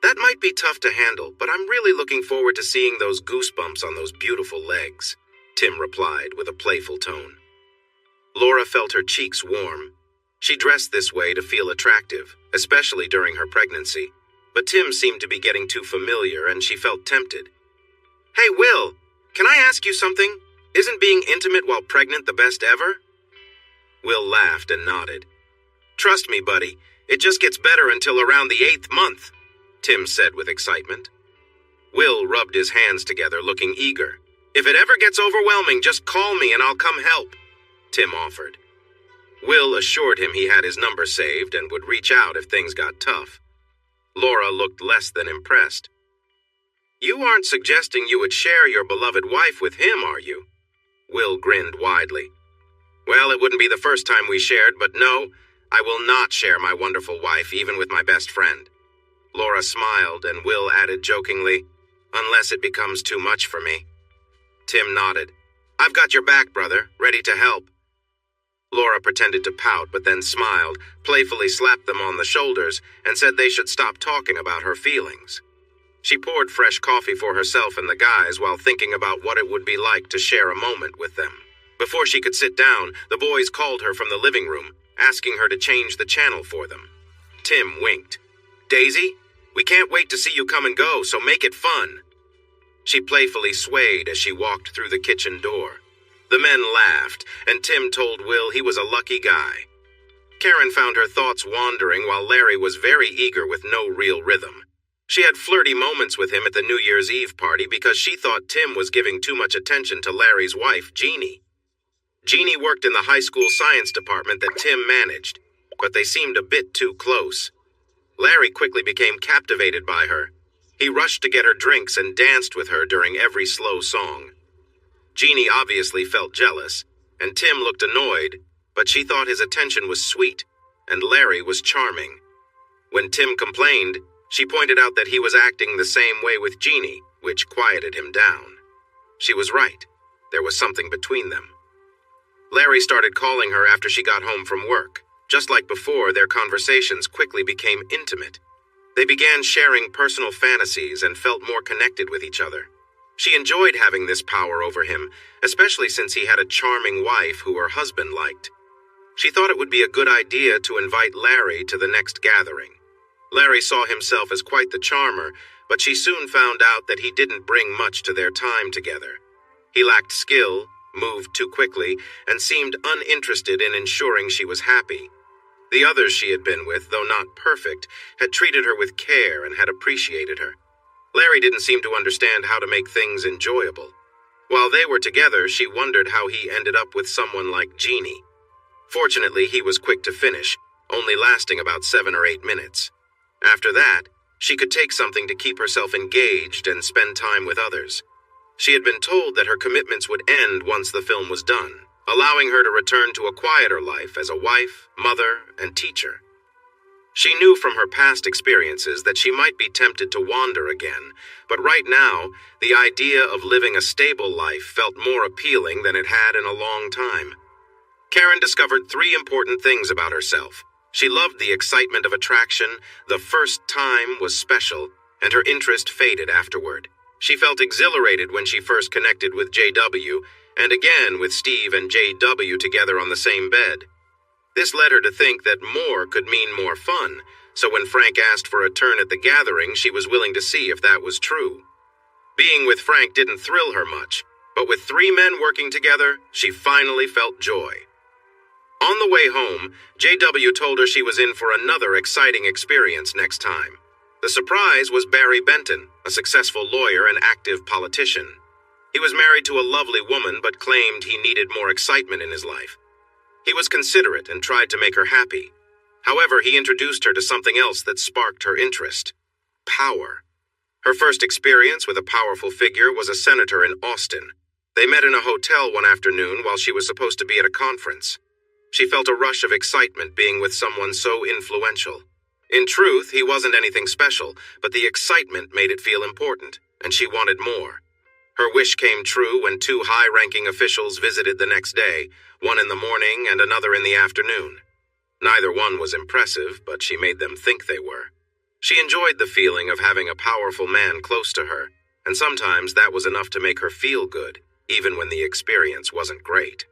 "That might be tough to handle, but I'm really looking forward to seeing those goosebumps on those beautiful legs," Tim replied with a playful tone. Laura felt her cheeks warm. She dressed this way to feel attractive, especially during her pregnancy, but Tim seemed to be getting too familiar and she felt tempted. "Hey, Will, can I ask you something? Isn't being intimate while pregnant the best ever?" Will laughed and nodded. "Trust me, buddy, it just gets better until around the 8th month," Tim said with excitement. Will rubbed his hands together, looking eager. "If it ever gets overwhelming, just call me and I'll come help," Tim offered. Will assured him he had his number saved and would reach out if things got tough. Laura looked less than impressed. "You aren't suggesting you would share your beloved wife with him, are you?" Will grinned widely. "Well, it wouldn't be the first time we shared, but no, I will not share my wonderful wife even with my best friend." Laura smiled and Will added jokingly, "Unless it becomes too much for me." Tim nodded. "I've got your back, brother, ready to help." Laura pretended to pout but then smiled, playfully slapped them on the shoulders, and said they should stop talking about her feelings. She poured fresh coffee for herself and the guys while thinking about what it would be like to share a moment with them. Before she could sit down, the boys called her from the living room, asking her to change the channel for them. Tim winked. "Daisy, we can't wait to see you come and go, so make it fun." She playfully swayed as she walked through the kitchen door. The men laughed, and Tim told Will he was a lucky guy. Karen found her thoughts wandering while Larry was very eager with no real rhythm. She had flirty moments with him at the New Year's Eve party because she thought Tim was giving too much attention to Larry's wife, Jeannie. Jeannie worked in the high school science department that Tim managed, but they seemed a bit too close. Larry quickly became captivated by her. He rushed to get her drinks and danced with her during every slow song. Jeannie obviously felt jealous, and Tim looked annoyed, but she thought his attention was sweet, and Larry was charming. When Tim complained, she pointed out that he was acting the same way with Jeannie, which quieted him down. She was right. There was something between them. Larry started calling her after she got home from work. Just like before, their conversations quickly became intimate. They began sharing personal fantasies and felt more connected with each other. She enjoyed having this power over him, especially since he had a charming wife who her husband liked. She thought it would be a good idea to invite Larry to the next gathering. Larry saw himself as quite the charmer, but she soon found out that he didn't bring much to their time together. He lacked skill, moved too quickly, and seemed uninterested in ensuring she was happy. The others she had been with, though not perfect, had treated her with care and had appreciated her. Larry didn't seem to understand how to make things enjoyable. While they were together, she wondered how he ended up with someone like Jeannie. Fortunately, he was quick to finish, only lasting about 7 or 8 minutes. After that, she could take something to keep herself engaged and spend time with others. She had been told that her commitments would end once the film was done, allowing her to return to a quieter life as a wife, mother, and teacher. She knew from her past experiences that she might be tempted to wander again, but right now, the idea of living a stable life felt more appealing than it had in a long time. Karen discovered 3 important things about herself. She loved the excitement of attraction, the first time was special, and her interest faded afterward. She felt exhilarated when she first connected with JW, and again with Steve and JW together on the same bed. This led her to think that more could mean more fun, so when Frank asked for a turn at the gathering, she was willing to see if that was true. Being with Frank didn't thrill her much, but with 3 men working together, she finally felt joy. On the way home, JW told her she was in for another exciting experience next time. The surprise was Barry Benton, a successful lawyer and active politician. He was married to a lovely woman but claimed he needed more excitement in his life. He was considerate and tried to make her happy. However, he introduced her to something else that sparked her interest: power. Her first experience with a powerful figure was a senator in Austin. They met in a hotel one afternoon while she was supposed to be at a conference. She felt a rush of excitement being with someone so influential. In truth, he wasn't anything special, but the excitement made it feel important, and she wanted more. Her wish came true when 2 high-ranking officials visited the next day, one in the morning and another in the afternoon. Neither one was impressive, but she made them think they were. She enjoyed the feeling of having a powerful man close to her, and sometimes that was enough to make her feel good, even when the experience wasn't great.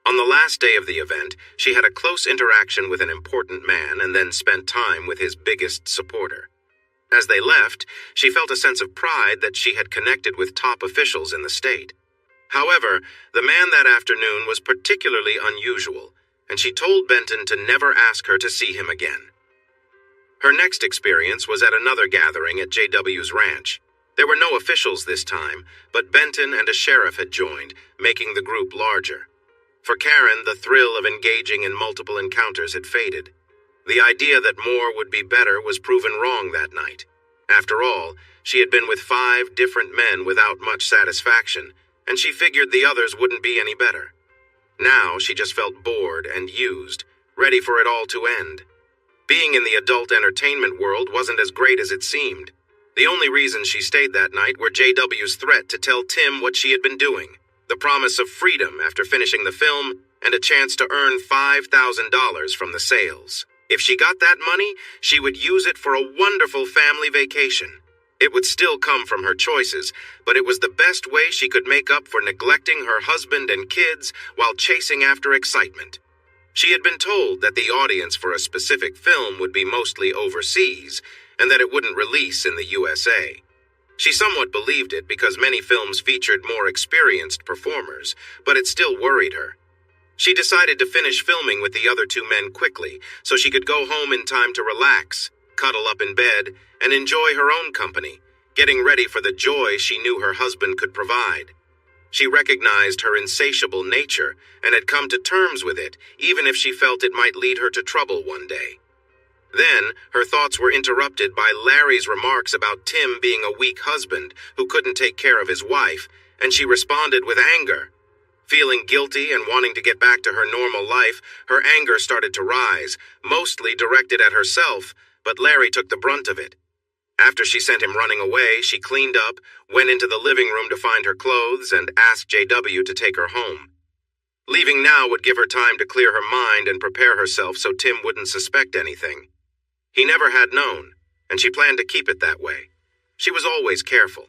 On the last day of the event, she had a close interaction with an important man and then spent time with his biggest supporter. As they left, she felt a sense of pride that she had connected with top officials in the state. However, the man that afternoon was particularly unusual, and she told Benton to never ask her to see him again. Her next experience was at another gathering at JW's ranch. There were no officials this time, but Benton and a sheriff had joined, making the group larger. For Karen, the thrill of engaging in multiple encounters had faded. The idea that more would be better was proven wrong that night. After all, she had been with 5 different men without much satisfaction, and she figured the others wouldn't be any better. Now she just felt bored and used, ready for it all to end. Being in the adult entertainment world wasn't as great as it seemed. The only reason she stayed that night were JW's threat to tell Tim what she had been doing, the promise of freedom after finishing the film, and a chance to earn $5,000 from the sales. If she got that money, she would use it for a wonderful family vacation. It would still come from her choices, but it was the best way she could make up for neglecting her husband and kids while chasing after excitement. She had been told that the audience for a specific film would be mostly overseas, and that it wouldn't release in the USA. She somewhat believed it because many films featured more experienced performers, but it still worried her. She decided to finish filming with the other two men quickly so she could go home in time to relax, cuddle up in bed, and enjoy her own company, getting ready for the joy she knew her husband could provide. She recognized her insatiable nature and had come to terms with it, even if she felt it might lead her to trouble one day. Then, her thoughts were interrupted by Larry's remarks about Tim being a weak husband who couldn't take care of his wife, and she responded with anger. Feeling guilty and wanting to get back to her normal life, her anger started to rise, mostly directed at herself, but Larry took the brunt of it. After she sent him running away, she cleaned up, went into the living room to find her clothes, and asked JW to take her home. Leaving now would give her time to clear her mind and prepare herself so Tim wouldn't suspect anything. He never had known, and she planned to keep it that way. She was always careful.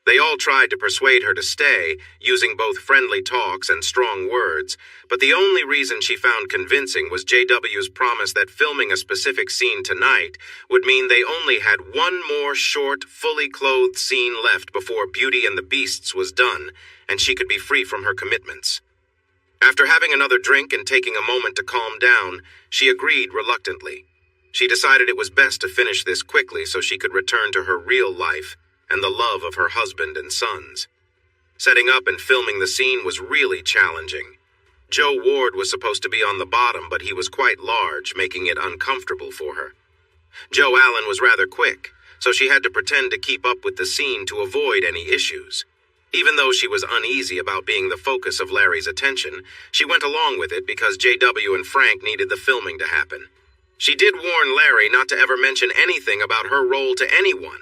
They all tried to persuade her to stay, using both friendly talks and strong words, but the only reason she found convincing was JW's promise that filming a specific scene tonight would mean they only had one more short, fully clothed scene left before Beauty and the Beasts was done, and she could be free from her commitments. After having another drink and taking a moment to calm down, she agreed reluctantly. She decided it was best to finish this quickly so she could return to her real life and the love of her husband and sons. Setting up and filming the scene was really challenging. Joe Ward was supposed to be on the bottom, but he was quite large, making it uncomfortable for her. Joe Allen was rather quick, so she had to pretend to keep up with the scene to avoid any issues. Even though she was uneasy about being the focus of Larry's attention, she went along with it because JW and Frank needed the filming to happen. She did warn Larry not to ever mention anything about her role to anyone.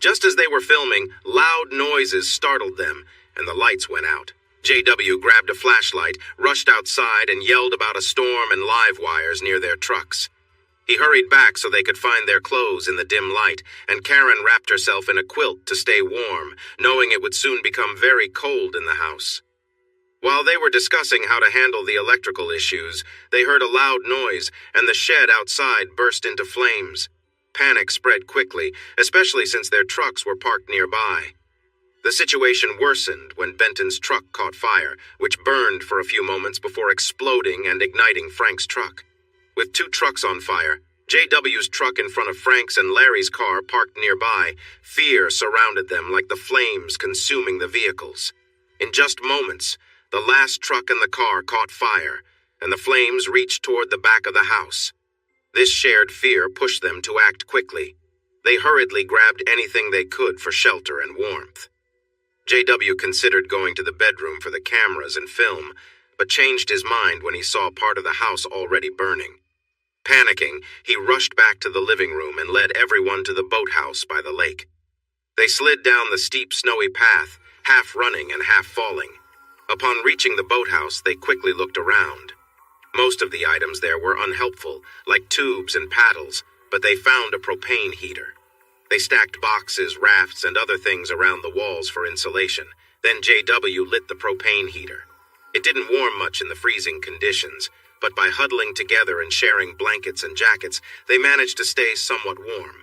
Just as they were filming, loud noises startled them, and the lights went out. JW grabbed a flashlight, rushed outside, and yelled about a storm and live wires near their trucks. He hurried back so they could find their clothes in the dim light, and Karen wrapped herself in a quilt to stay warm, knowing it would soon become very cold in the house. While they were discussing how to handle the electrical issues, they heard a loud noise, and the shed outside burst into flames. Panic spread quickly, especially since their trucks were parked nearby. The situation worsened when Benton's truck caught fire, which burned for a few moments before exploding and igniting Frank's truck. With two trucks on fire, JW's truck in front of Frank's and Larry's car parked nearby, fear surrounded them like the flames consuming the vehicles. In just moments, the last truck in the car caught fire, and the flames reached toward the back of the house. This shared fear pushed them to act quickly. They hurriedly grabbed anything they could for shelter and warmth. JW considered going to the bedroom for the cameras and film, but changed his mind when he saw part of the house already burning. Panicking, he rushed back to the living room and led everyone to the boathouse by the lake. They slid down the steep, snowy path, half running and half falling. Upon reaching the boathouse, they quickly looked around. Most of the items there were unhelpful, like tubes and paddles, but they found a propane heater. They stacked boxes, rafts, and other things around the walls for insulation. Then JW lit the propane heater. It didn't warm much in the freezing conditions, but by huddling together and sharing blankets and jackets, they managed to stay somewhat warm.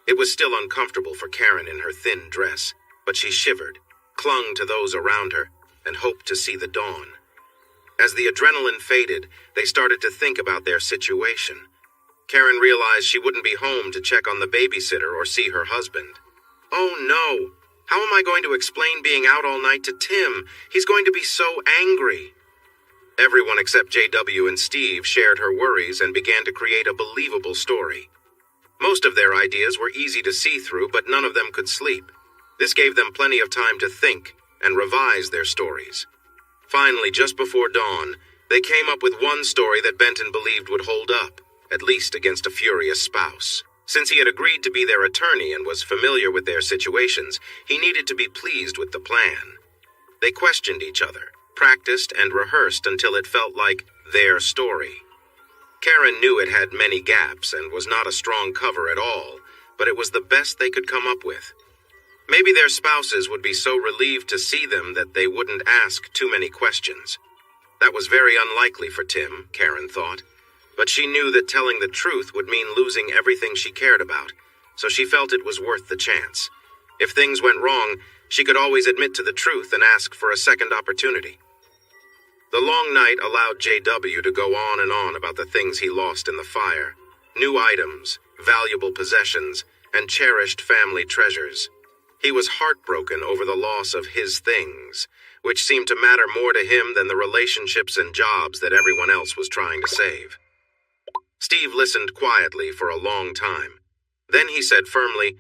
It was still uncomfortable for Karen in her thin dress, but she shivered, clung to those around her, and hoped to see the dawn. As the adrenaline faded, they started to think about their situation. Karen realized she wouldn't be home to check on the babysitter or see her husband. Oh no! How am I going to explain being out all night to Tim? He's going to be so angry. Everyone except JW and Steve shared her worries and began to create a believable story. Most of their ideas were easy to see through, but none of them could sleep. This gave them plenty of time to think and revise their stories. Finally, just before dawn, they came up with one story that Benton believed would hold up, at least against a furious spouse. Since he had agreed to be their attorney and was familiar with their situations, he needed to be pleased with the plan. They questioned each other, practiced and rehearsed until it felt like their story. Karen knew it had many gaps and was not a strong cover at all, but it was the best they could come up with. Maybe their spouses would be so relieved to see them that they wouldn't ask too many questions. That was very unlikely for Tim, Karen thought, but she knew that telling the truth would mean losing everything she cared about, so she felt it was worth the chance. If things went wrong, she could always admit to the truth and ask for a second opportunity. The long night allowed JW to go on and on about the things he lost in the fire. New items, valuable possessions, and cherished family treasures. He was heartbroken over the loss of his things, which seemed to matter more to him than the relationships and jobs that everyone else was trying to save. Steve listened quietly for a long time. Then he said firmly,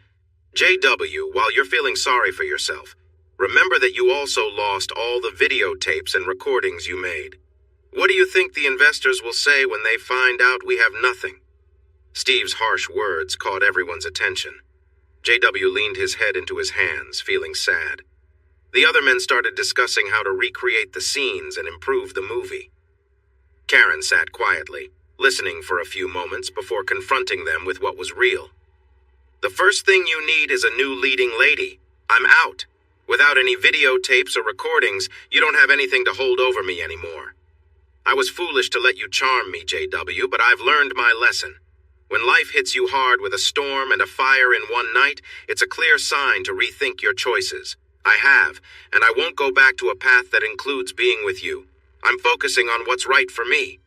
JW, while you're feeling sorry for yourself, remember that you also lost all the videotapes and recordings you made. What do you think the investors will say when they find out we have nothing? Steve's harsh words caught everyone's attention. JW leaned his head into his hands, feeling sad. The other men started discussing how to recreate the scenes and improve the movie. Karen sat quietly, listening for a few moments before confronting them with what was real. The first thing you need is a new leading lady. I'm out. Without any videotapes or recordings, you don't have anything to hold over me anymore. I was foolish to let you charm me, JW, but I've learned my lesson. When life hits you hard with a storm and a fire in one night, it's a clear sign to rethink your choices. I have, and I won't go back to a path that includes being with you. I'm focusing on what's right for me.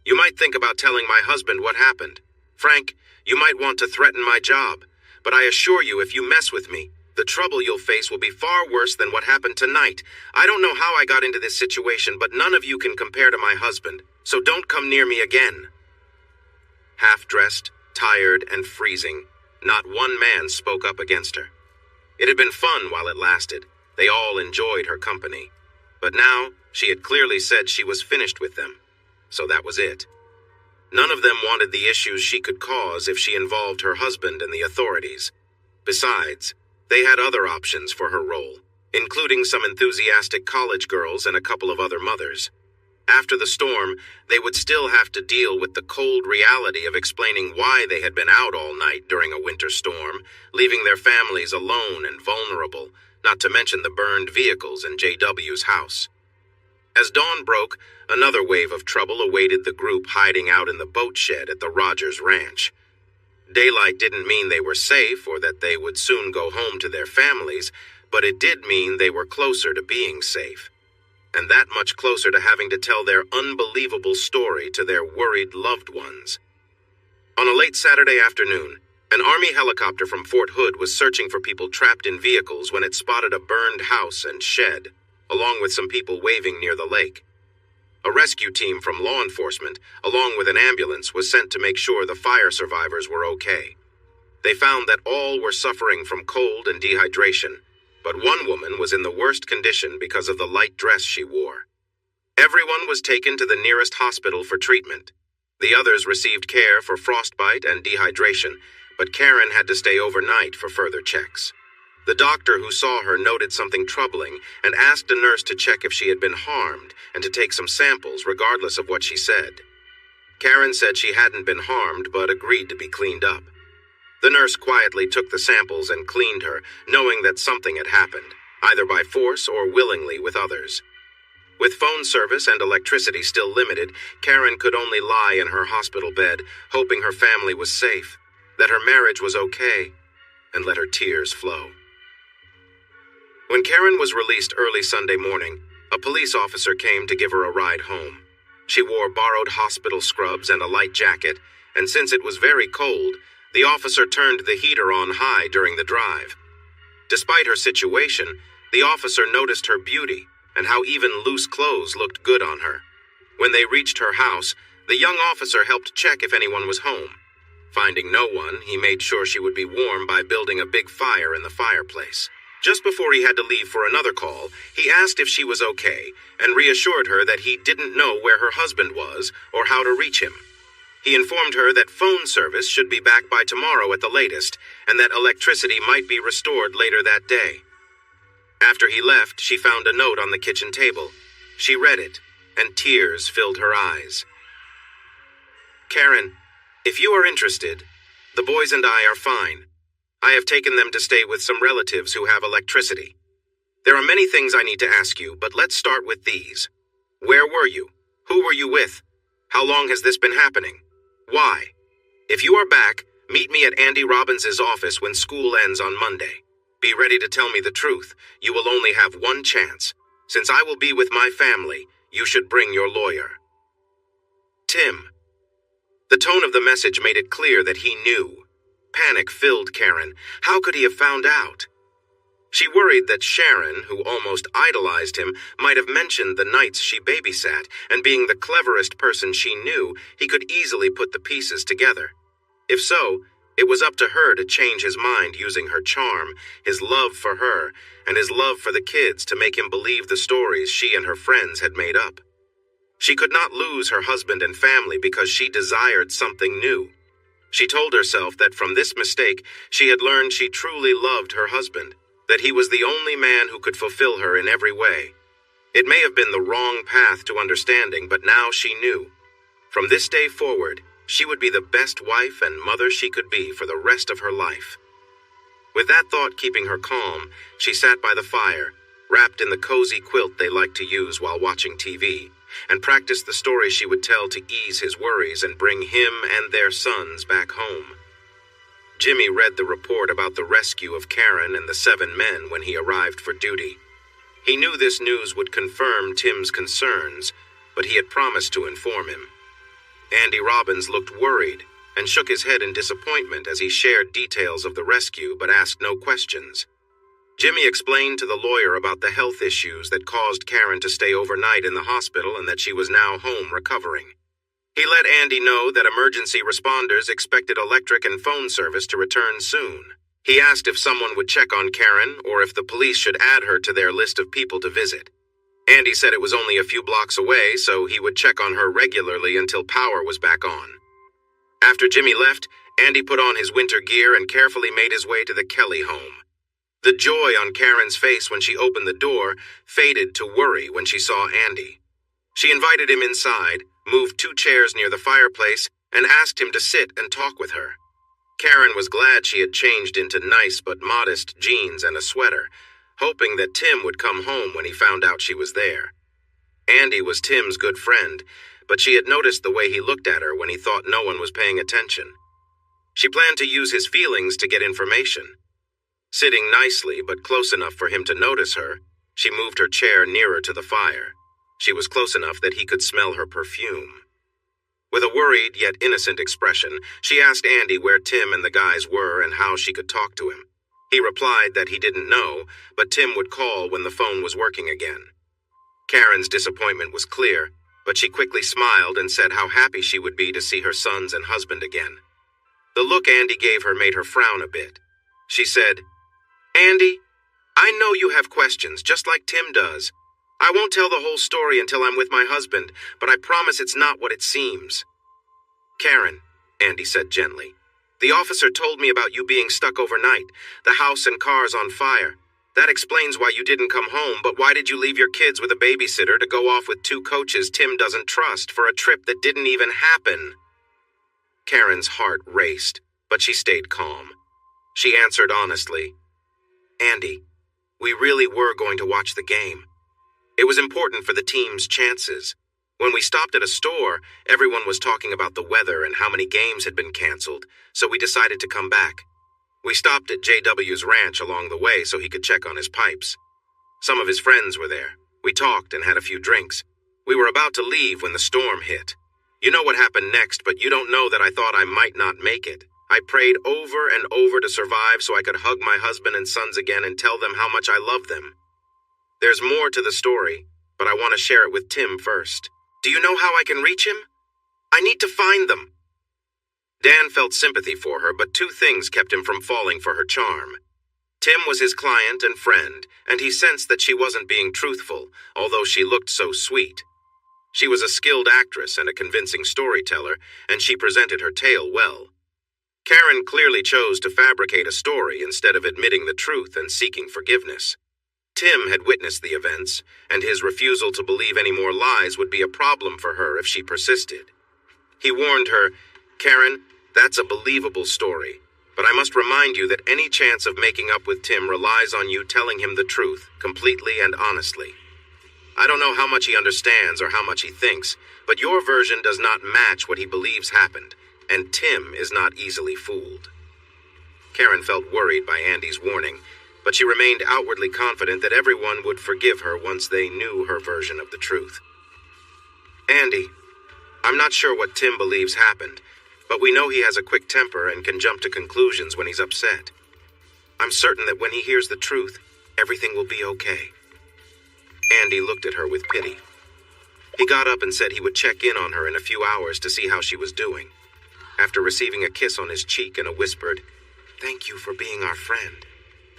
You might think about telling my husband what happened. Frank, you might want to threaten my job, but I assure you if you mess with me, the trouble you'll face will be far worse than what happened tonight. I don't know how I got into this situation, but none of you can compare to my husband, so don't come near me again. Half-dressed, tired, and freezing, not one man spoke up against her. It had been fun while it lasted. They all enjoyed her company. But now, she had clearly said she was finished with them. So that was it. None of them wanted the issues she could cause if she involved her husband and the authorities. Besides, they had other options for her role, including some enthusiastic college girls and a couple of other mothers. After the storm, they would still have to deal with the cold reality of explaining why they had been out all night during a winter storm, leaving their families alone and vulnerable, not to mention the burned vehicles in JW's house. As dawn broke, another wave of trouble awaited the group hiding out in the boat shed at the Rogers Ranch. Daylight didn't mean they were safe or that they would soon go home to their families, but it did mean they were closer to being safe. And that much closer to having to tell their unbelievable story to their worried loved ones. On a late Saturday afternoon, an Army helicopter from Fort Hood was searching for people trapped in vehicles when it spotted a burned house and shed, along with some people waving near the lake. A rescue team from law enforcement, along with an ambulance, was sent to make sure the fire survivors were okay. They found that all were suffering from cold and dehydration, but one woman was in the worst condition because of the light dress she wore. Everyone was taken to the nearest hospital for treatment. The others received care for frostbite and dehydration, but Karen had to stay overnight for further checks. The doctor who saw her noted something troubling and asked a nurse to check if she had been harmed and to take some samples regardless of what she said. Karen said she hadn't been harmed but agreed to be cleaned up. The nurse quietly took the samples and cleaned her, knowing that something had happened, either by force or willingly with others. With phone service and electricity still limited, Karen could only lie in her hospital bed, hoping her family was safe, that her marriage was okay, and let her tears flow. When Karen was released early Sunday morning, a police officer came to give her a ride home. She wore borrowed hospital scrubs and a light jacket, and since it was very cold, the officer turned the heater on high during the drive. Despite her situation, the officer noticed her beauty and how even loose clothes looked good on her. When they reached her house, the young officer helped check if anyone was home. Finding no one, he made sure she would be warm by building a big fire in the fireplace. Just before he had to leave for another call, he asked if she was okay and reassured her that he didn't know where her husband was or how to reach him. He informed her that phone service should be back by tomorrow at the latest, and that electricity might be restored later that day. After he left, she found a note on the kitchen table. She read it, and tears filled her eyes. Karen, if you are interested, the boys and I are fine. I have taken them to stay with some relatives who have electricity. There are many things I need to ask you, but let's start with these. Where were you? Who were you with? How long has this been happening? Why? If you are back, meet me at Andy Robbins' office when school ends on Monday. Be ready to tell me the truth. You will only have one chance. Since I will be with my family, You should bring your lawyer. Tim. The tone of the message made it clear that he knew. Panic filled Karen. How could he have found out? She worried that Sharon, who almost idolized him, might have mentioned the nights she babysat, and being the cleverest person she knew, he could easily put the pieces together. If so, it was up to her to change his mind using her charm, his love for her, and his love for the kids to make him believe the stories she and her friends had made up. She could not lose her husband and family because she desired something new. She told herself that from this mistake, she had learned she truly loved her husband, that he was the only man who could fulfill her in every way. It may have been the wrong path to understanding, but now she knew. From this day forward, she would be the best wife and mother she could be for the rest of her life. With that thought keeping her calm, she sat by the fire, wrapped in the cozy quilt they liked to use while watching TV, and practiced the story she would tell to ease his worries and bring him and their sons back home. Jimmy read the report about the rescue of Karen and the 7 men when he arrived for duty. He knew this news would confirm Tim's concerns, but he had promised to inform him. Andy Robbins looked worried and shook his head in disappointment as he shared details of the rescue but asked no questions. Jimmy explained to the lawyer about the health issues that caused Karen to stay overnight in the hospital and that she was now home recovering. He let Andy know that emergency responders expected electric and phone service to return soon. He asked if someone would check on Karen or if the police should add her to their list of people to visit. Andy said it was only a few blocks away, so he would check on her regularly until power was back on. After Jimmy left, Andy put on his winter gear and carefully made his way to the Kelly home. The joy on Karen's face when she opened the door faded to worry when she saw Andy. She invited him inside, moved 2 chairs near the fireplace, and asked him to sit and talk with her. Karen was glad she had changed into nice but modest jeans and a sweater, hoping that Tim would come home when he found out she was there. Andy was Tim's good friend, but she had noticed the way he looked at her when he thought no one was paying attention. She planned to use his feelings to get information. Sitting nicely but close enough for him to notice her, she moved her chair nearer to the fire. She was close enough that he could smell her perfume. With a worried yet innocent expression, she asked Andy where Tim and the guys were and how she could talk to him. He replied that he didn't know, but Tim would call when the phone was working again. Karen's disappointment was clear, but she quickly smiled and said how happy she would be to see her sons and husband again. The look Andy gave her made her frown a bit. She said, "Andy, I know you have questions, just like Tim does. I won't tell the whole story until I'm with my husband, but I promise it's not what it seems." "Karen," Andy said gently, "the officer told me about you being stuck overnight, the house and cars on fire. That explains why you didn't come home, but why did you leave your kids with a babysitter to go off with 2 coaches Tim doesn't trust for a trip that didn't even happen?" Karen's heart raced, but she stayed calm. She answered honestly, "Andy, we really were going to watch the game. It was important for the team's chances. When we stopped at a store, everyone was talking about the weather and how many games had been canceled, so we decided to come back. We stopped at JW's ranch along the way so he could check on his pipes. Some of his friends were there. We talked and had a few drinks. We were about to leave when the storm hit. You know what happened next, but you don't know that I thought I might not make it. I prayed over and over to survive so I could hug my husband and sons again and tell them how much I love them. There's more to the story, but I want to share it with Tim first. Do you know how I can reach him? I need to find them." Dan felt sympathy for her, but 2 things kept him from falling for her charm. Tim was his client and friend, and he sensed that she wasn't being truthful, although she looked so sweet. She was a skilled actress and a convincing storyteller, and she presented her tale well. Karen clearly chose to fabricate a story instead of admitting the truth and seeking forgiveness. Tim had witnessed the events, and his refusal to believe any more lies would be a problem for her if she persisted. He warned her, "Karen, that's a believable story, but I must remind you that any chance of making up with Tim relies on you telling him the truth, completely and honestly. I don't know how much he understands or how much he thinks, but your version does not match what he believes happened, and Tim is not easily fooled." Karen felt worried by Andy's warning, but she remained outwardly confident that everyone would forgive her once they knew her version of the truth. Andy, I'm not sure what Tim believes happened, but we know he has a quick temper and can jump to conclusions when he's upset. I'm certain that when he hears the truth, everything will be okay. Andy looked at her with pity. He got up and said he would check in on her in a few hours to see how she was doing. After receiving a kiss on his cheek and a whispered, "Thank you for being our friend,"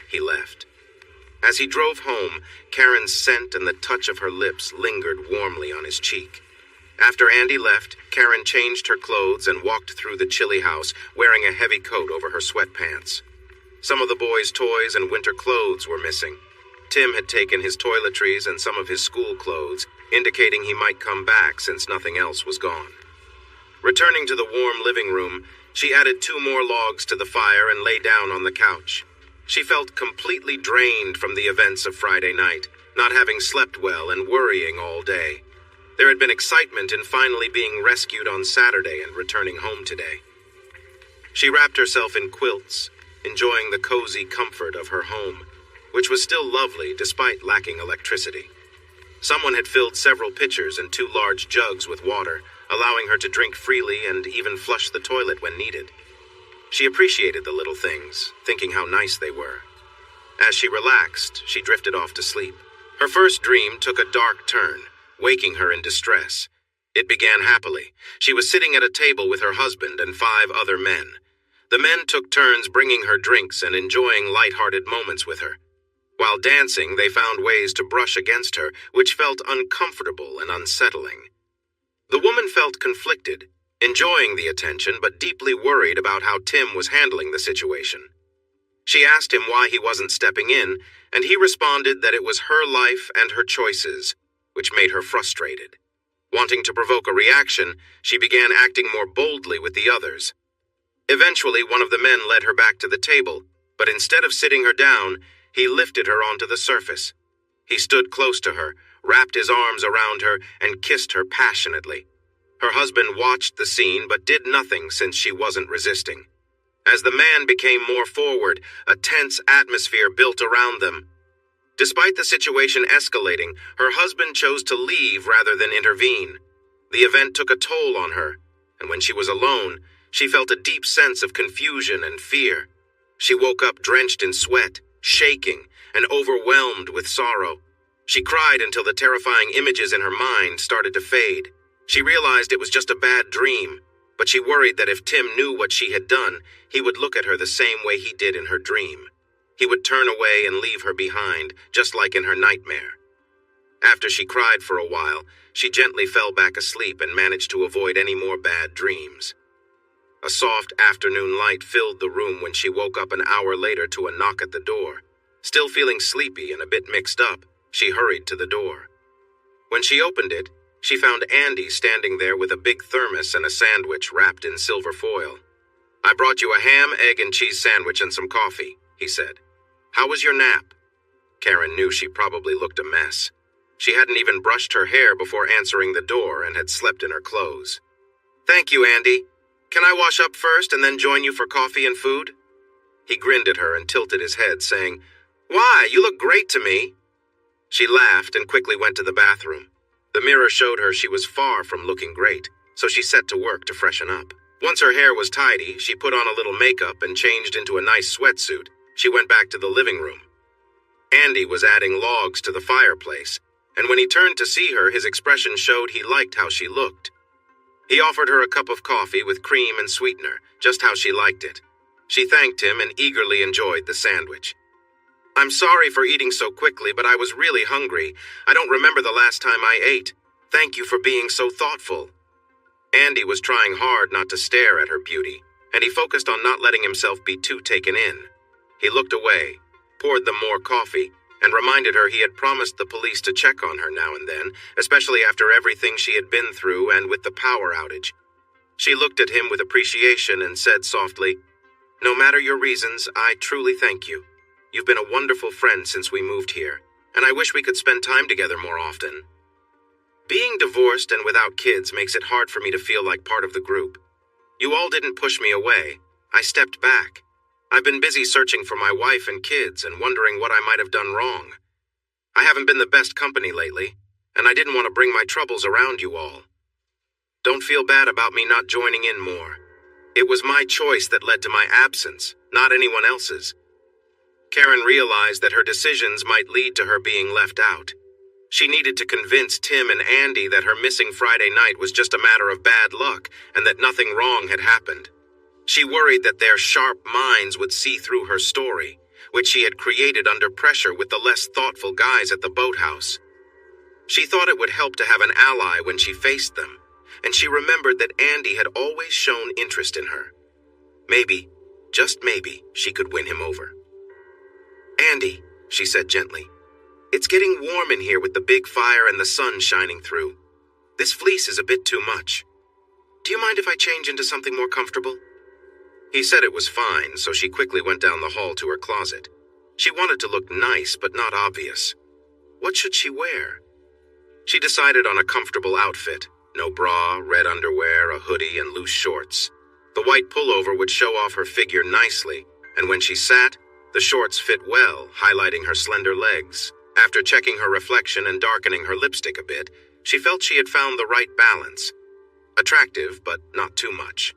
he left. As he drove home, Karen's scent and the touch of her lips lingered warmly on his cheek. After Andy left, Karen changed her clothes and walked through the chilly house, wearing a heavy coat over her sweatpants. Some of the boys' toys and winter clothes were missing. Tim had taken his toiletries and some of his school clothes, indicating he might come back since nothing else was gone. Returning to the warm living room, she added 2 more logs to the fire and lay down on the couch. She felt completely drained from the events of Friday night, not having slept well and worrying all day. There had been excitement in finally being rescued on Saturday and returning home today. She wrapped herself in quilts, enjoying the cozy comfort of her home, which was still lovely despite lacking electricity. Someone had filled several pitchers and 2 large jugs with water, allowing her to drink freely and even flush the toilet when needed. She appreciated the little things, thinking how nice they were. As she relaxed, she drifted off to sleep. Her first dream took a dark turn, waking her in distress. It began happily. She was sitting at a table with her husband and 5 other men. The men took turns bringing her drinks and enjoying light-hearted moments with her. While dancing, they found ways to brush against her, which felt uncomfortable and unsettling. The woman felt conflicted, enjoying the attention but deeply worried about how Tim was handling the situation. She asked him why he wasn't stepping in, and he responded that it was her life and her choices, which made her frustrated. Wanting to provoke a reaction, she began acting more boldly with the others. Eventually, one of the men led her back to the table, but instead of sitting her down, he lifted her onto the surface. He stood close to her, wrapped his arms around her, and kissed her passionately. Her husband watched the scene but did nothing since she wasn't resisting. As the man became more forward, a tense atmosphere built around them. Despite the situation escalating, her husband chose to leave rather than intervene. The event took a toll on her, and when she was alone, she felt a deep sense of confusion and fear. She woke up drenched in sweat, shaking, and overwhelmed with sorrow. She cried until the terrifying images in her mind started to fade. She realized it was just a bad dream, but she worried that if Tim knew what she had done, he would look at her the same way he did in her dream. He would turn away and leave her behind, just like in her nightmare. After she cried for a while, she gently fell back asleep and managed to avoid any more bad dreams. A soft afternoon light filled the room when she woke up an hour later to a knock at the door. Still feeling sleepy and a bit mixed up, she hurried to the door. When she opened it, she found Andy standing there with a big thermos and a sandwich wrapped in silver foil. "I brought you a ham, egg, and cheese sandwich and some coffee," he said. "How was your nap?" Karen knew she probably looked a mess. She hadn't even brushed her hair before answering the door and had slept in her clothes. "Thank you, Andy. Can I wash up first and then join you for coffee and food?" He grinned at her and tilted his head, saying, "Why, you look great to me." She laughed and quickly went to the bathroom. The mirror showed her she was far from looking great, so she set to work to freshen up. Once her hair was tidy, she put on a little makeup and changed into a nice sweatsuit. She went back to the living room. Andy was adding logs to the fireplace, and when he turned to see her, his expression showed he liked how she looked. He offered her a cup of coffee with cream and sweetener, just how she liked it. She thanked him and eagerly enjoyed the sandwich. "I'm sorry for eating so quickly, but I was really hungry. I don't remember the last time I ate. Thank you for being so thoughtful." Andy was trying hard not to stare at her beauty, and he focused on not letting himself be too taken in. He looked away, poured them more coffee, and reminded her he had promised the police to check on her now and then, especially after everything she had been through and with the power outage. She looked at him with appreciation and said softly, "No matter your reasons, I truly thank you. You've been a wonderful friend since we moved here, and I wish we could spend time together more often." Being divorced and without kids makes it hard for me to feel like part of the group. You all didn't push me away. I stepped back. I've been busy searching for my wife and kids and wondering what I might have done wrong. I haven't been the best company lately, and I didn't want to bring my troubles around you all. Don't feel bad about me not joining in more. It was my choice that led to my absence, not anyone else's. Karen realized that her decisions might lead to her being left out. She needed to convince Tim and Andy that her missing Friday night was just a matter of bad luck and that nothing wrong had happened. She worried that their sharp minds would see through her story, which she had created under pressure with the less thoughtful guys at the boathouse. She thought it would help to have an ally when she faced them, and she remembered that Andy had always shown interest in her. Maybe, just maybe, she could win him over. "Andy," she said gently, "it's getting warm in here with the big fire and the sun shining through. This fleece is a bit too much. Do you mind if I change into something more comfortable?" He said it was fine, so she quickly went down the hall to her closet. She wanted to look nice, but not obvious. What should she wear? She decided on a comfortable outfit. No bra, red underwear, a hoodie, and loose shorts. The white pullover would show off her figure nicely, and when she sat, the shorts fit well, highlighting her slender legs. After checking her reflection and darkening her lipstick a bit, she felt she had found the right balance. Attractive, but not too much.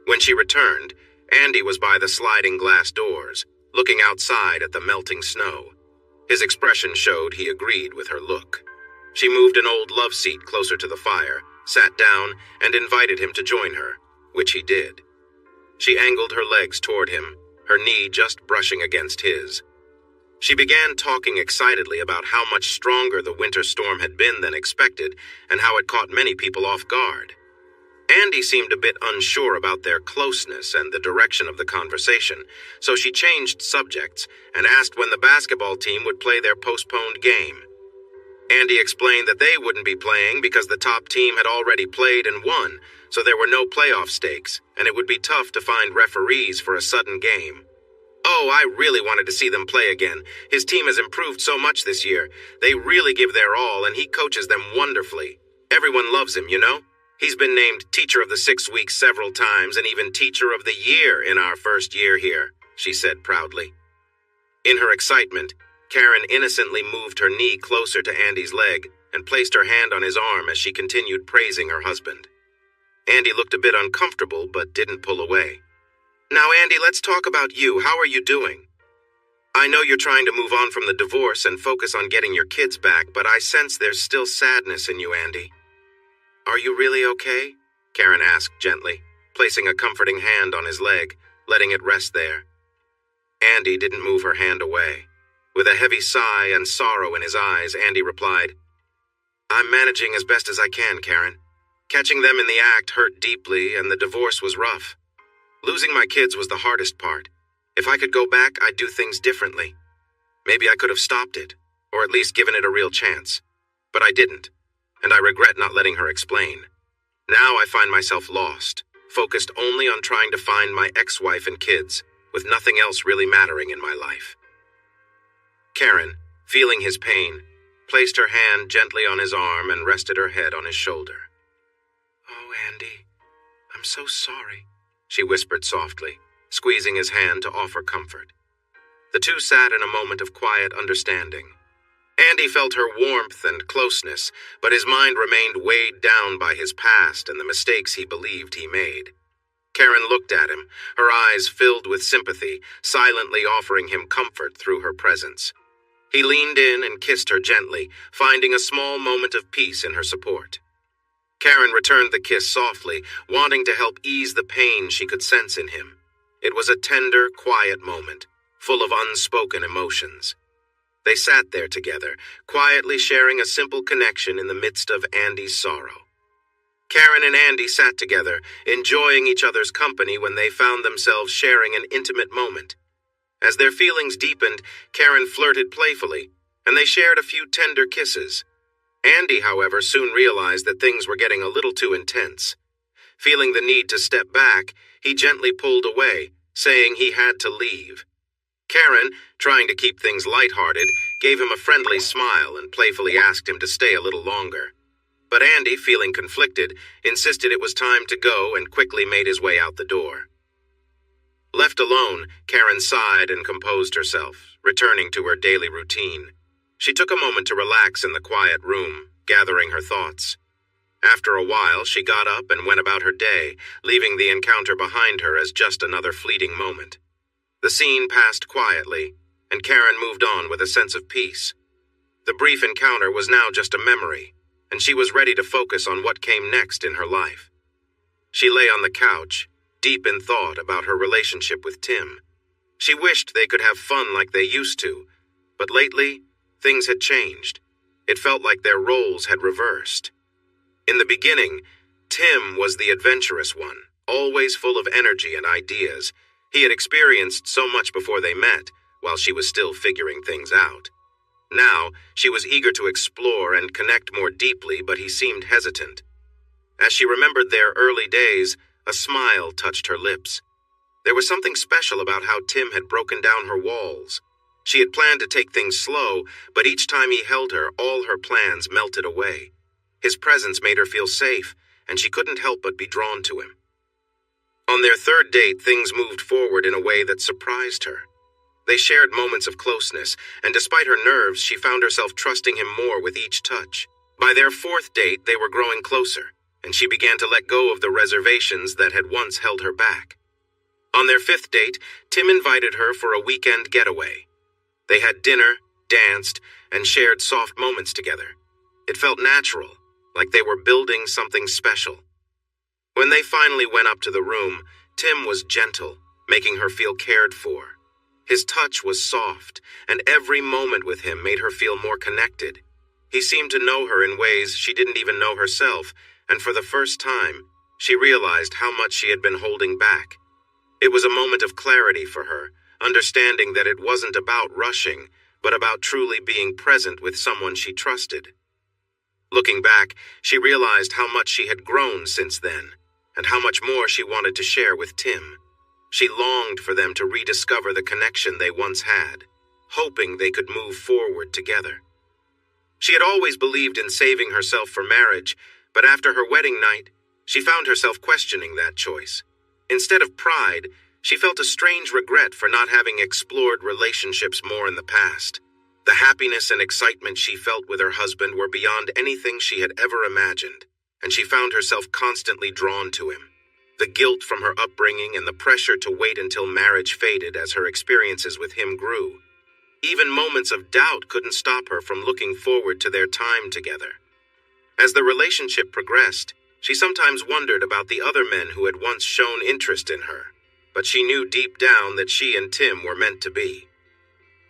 When she returned, Andy was by the sliding glass doors, looking outside at the melting snow. His expression showed he agreed with her look. She moved an old love seat closer to the fire, sat down, and invited him to join her, which he did. She angled her legs toward him, her knee just brushing against his. She began talking excitedly about how much stronger the winter storm had been than expected and how it caught many people off guard. Andy seemed a bit unsure about their closeness and the direction of the conversation, so she changed subjects and asked when the basketball team would play their postponed game. Andy explained that they wouldn't be playing because the top team had already played and won, so there were no playoff stakes, and it would be tough to find referees for a sudden game. "Oh, I really wanted to see them play again. His team has improved so much this year. They really give their all, and he coaches them wonderfully. Everyone loves him, you know? He's been named Teacher of the 6 weeks several times and even Teacher of the Year in our first year here," she said proudly. In her excitement, Karen innocently moved her knee closer to Andy's leg and placed her hand on his arm as she continued praising her husband. Andy looked a bit uncomfortable but didn't pull away. "Now, Andy, let's talk about you. How are you doing? I know you're trying to move on from the divorce and focus on getting your kids back, but I sense there's still sadness in you, Andy." "Are you really okay?" Karen asked gently, placing a comforting hand on his leg, letting it rest there. Andy didn't move her hand away. With a heavy sigh and sorrow in his eyes, Andy replied, "I'm managing as best as I can, Karen. Catching them in the act hurt deeply, and the divorce was rough. Losing my kids was the hardest part. If I could go back, I'd do things differently. Maybe I could have stopped it, or at least given it a real chance. But I didn't, and I regret not letting her explain. Now I find myself lost, focused only on trying to find my ex-wife and kids, with nothing else really mattering in my life." Karen, feeling his pain, placed her hand gently on his arm and rested her head on his shoulder. "Oh, Andy, I'm so sorry," she whispered softly, squeezing his hand to offer comfort. The two sat in a moment of quiet understanding. Andy felt her warmth and closeness, but his mind remained weighed down by his past and the mistakes he believed he made. Karen looked at him, her eyes filled with sympathy, silently offering him comfort through her presence. He leaned in and kissed her gently, finding a small moment of peace in her support. Karen returned the kiss softly, wanting to help ease the pain she could sense in him. It was a tender, quiet moment, full of unspoken emotions. They sat there together, quietly sharing a simple connection in the midst of Andy's sorrow. Karen and Andy sat together, enjoying each other's company when they found themselves sharing an intimate moment. As their feelings deepened, Karen flirted playfully, and they shared a few tender kisses. Andy, however, soon realized that things were getting a little too intense. Feeling the need to step back, he gently pulled away, saying he had to leave. Karen, trying to keep things lighthearted, gave him a friendly smile and playfully asked him to stay a little longer. But Andy, feeling conflicted, insisted it was time to go and quickly made his way out the door. Left alone, Karen sighed and composed herself, returning to her daily routine. She took a moment to relax in the quiet room, gathering her thoughts. After a while, she got up and went about her day, leaving the encounter behind her as just another fleeting moment. The scene passed quietly, and Karen moved on with a sense of peace. The brief encounter was now just a memory, and she was ready to focus on what came next in her life. She lay on the couch, deep in thought about her relationship with Tim. She wished they could have fun like they used to, but lately, things had changed. It felt like their roles had reversed. In the beginning, Tim was the adventurous one, always full of energy and ideas. He had experienced so much before they met, while she was still figuring things out. Now, she was eager to explore and connect more deeply, but he seemed hesitant. As she remembered their early days, a smile touched her lips. There was something special about how Tim had broken down her walls. She had planned to take things slow, but each time he held her, all her plans melted away. His presence made her feel safe, and she couldn't help but be drawn to him. On their third date, things moved forward in a way that surprised her. They shared moments of closeness, and despite her nerves, she found herself trusting him more with each touch. By their fourth date, they were growing closer, and she began to let go of the reservations that had once held her back. On their fifth date, Tim invited her for a weekend getaway. They had dinner, danced, and shared soft moments together. It felt natural, like they were building something special. When they finally went up to the room, Tim was gentle, making her feel cared for. His touch was soft, and every moment with him made her feel more connected. He seemed to know her in ways she didn't even know herself, and for the first time, she realized how much she had been holding back. It was a moment of clarity for her, understanding that it wasn't about rushing, but about truly being present with someone she trusted. Looking back, she realized how much she had grown since then, and how much more she wanted to share with Tim. She longed for them to rediscover the connection they once had, hoping they could move forward together. She had always believed in saving herself for marriage, but after her wedding night, she found herself questioning that choice. Instead of pride, she felt a strange regret for not having explored relationships more in the past. The happiness and excitement she felt with her husband were beyond anything she had ever imagined, and she found herself constantly drawn to him. The guilt from her upbringing and the pressure to wait until marriage faded as her experiences with him grew. Even moments of doubt couldn't stop her from looking forward to their time together. As the relationship progressed, she sometimes wondered about the other men who had once shown interest in her, but she knew deep down that she and Tim were meant to be.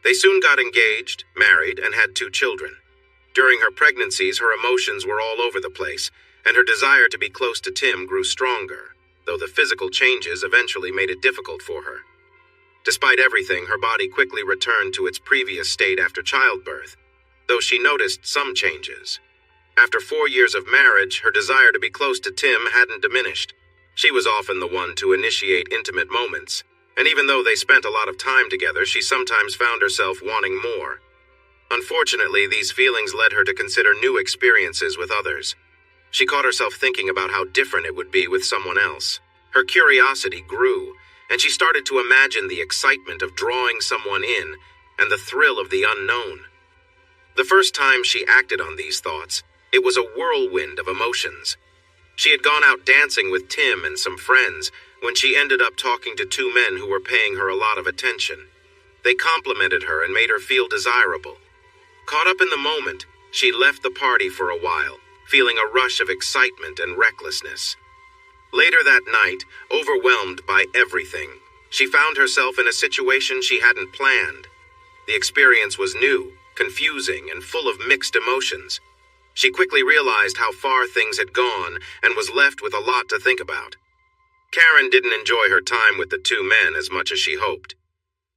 They soon got engaged, married, and had 2 children. During her pregnancies, her emotions were all over the place, and her desire to be close to Tim grew stronger, though the physical changes eventually made it difficult for her. Despite everything, her body quickly returned to its previous state after childbirth, though she noticed some changes. After 4 years of marriage, her desire to be close to Tim hadn't diminished. She was often the one to initiate intimate moments, and even though they spent a lot of time together, she sometimes found herself wanting more. Unfortunately, these feelings led her to consider new experiences with others. She caught herself thinking about how different it would be with someone else. Her curiosity grew, and she started to imagine the excitement of drawing someone in and the thrill of the unknown. The first time she acted on these thoughts, it was a whirlwind of emotions. She had gone out dancing with Tim and some friends when she ended up talking to 2 men who were paying her a lot of attention. They complimented her and made her feel desirable. Caught up in the moment, she left the party for a while, feeling a rush of excitement and recklessness. Later that night, overwhelmed by everything, she found herself in a situation she hadn't planned. The experience was new, confusing, and full of mixed emotions. She quickly realized how far things had gone and was left with a lot to think about. Karen didn't enjoy her time with the 2 men as much as she hoped.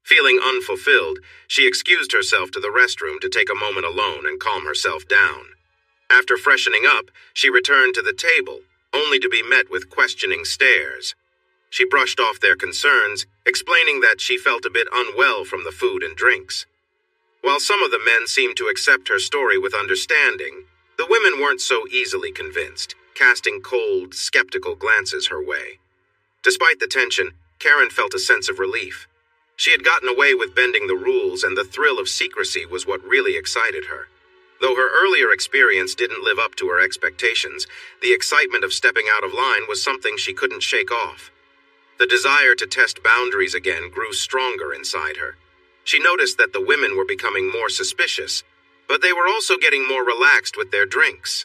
Feeling unfulfilled, she excused herself to the restroom to take a moment alone and calm herself down. After freshening up, she returned to the table, only to be met with questioning stares. She brushed off their concerns, explaining that she felt a bit unwell from the food and drinks. While some of the men seemed to accept her story with understanding, the women weren't so easily convinced, casting cold, skeptical glances her way. Despite the tension, Karen felt a sense of relief. She had gotten away with bending the rules, and the thrill of secrecy was what really excited her. Though her earlier experience didn't live up to her expectations, the excitement of stepping out of line was something she couldn't shake off. The desire to test boundaries again grew stronger inside her. She noticed that the women were becoming more suspicious, but they were also getting more relaxed with their drinks.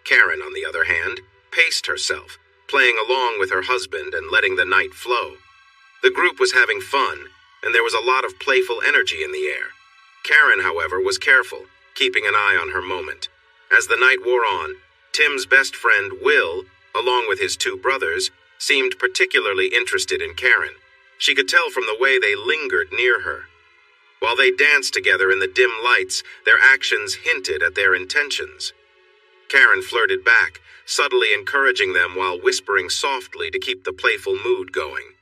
Karen, on the other hand, paced herself, playing along with her husband and letting the night flow. The group was having fun, and there was a lot of playful energy in the air. Karen, however, was careful, keeping an eye on her moment. As the night wore on, Tim's best friend, Will, along with his two brothers, seemed particularly interested in Karen. She could tell from the way they lingered near her. While they danced together in the dim lights, their actions hinted at their intentions. Karen flirted back, subtly encouraging them while whispering softly to keep the playful mood going.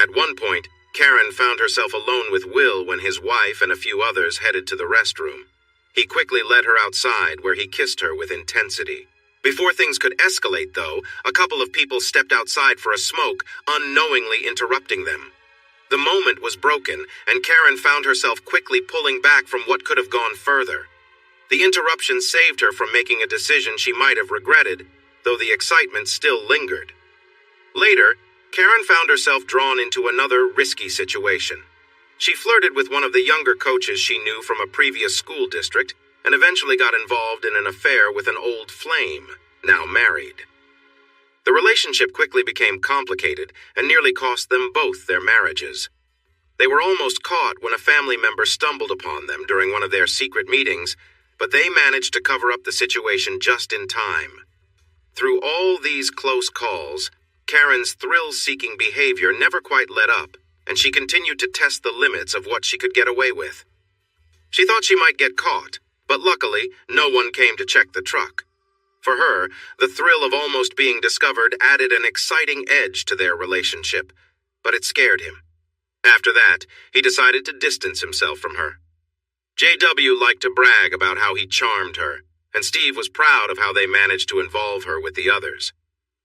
At one point, Karen found herself alone with Will when his wife and a few others headed to the restroom. He quickly led her outside, where he kissed her with intensity. Before things could escalate, though, a couple of people stepped outside for a smoke, unknowingly interrupting them. The moment was broken, and Karen found herself quickly pulling back from what could have gone further. The interruption saved her from making a decision she might have regretted, though the excitement still lingered. Later, Karen found herself drawn into another risky situation. She flirted with one of the younger coaches she knew from a previous school district, and eventually got involved in an affair with an old flame, now married. The relationship quickly became complicated and nearly cost them both their marriages. They were almost caught when a family member stumbled upon them during one of their secret meetings, but they managed to cover up the situation just in time. Through all these close calls, Karen's thrill-seeking behavior never quite let up, and she continued to test the limits of what she could get away with. She thought she might get caught, but luckily, no one came to check the truck. For her, the thrill of almost being discovered added an exciting edge to their relationship, but it scared him. After that, he decided to distance himself from her. JW liked to brag about how he charmed her, and Steve was proud of how they managed to involve her with the others.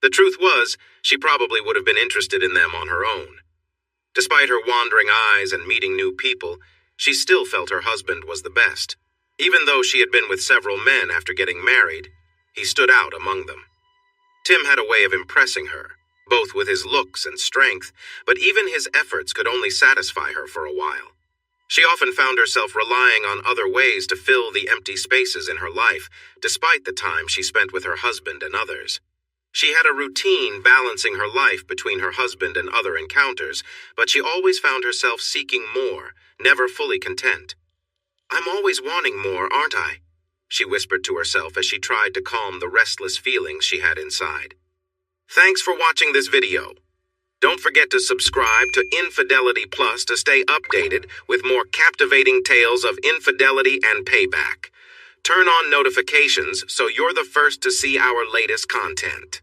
The truth was, she probably would have been interested in them on her own. Despite her wandering eyes and meeting new people, she still felt her husband was the best. Even though she had been with several men after getting married, he stood out among them. Tim had a way of impressing her, both with his looks and strength, but even his efforts could only satisfy her for a while. She often found herself relying on other ways to fill the empty spaces in her life, despite the time she spent with her husband and others. She had a routine balancing her life between her husband and other encounters, but she always found herself seeking more, never fully content. "I'm always wanting more, aren't I?" she whispered to herself as she tried to calm the restless feelings she had inside. Thanks for watching this video. Don't forget to subscribe to Infidelity Plus to stay updated with more captivating tales of infidelity and payback. Turn on notifications so you're the first to see our latest content.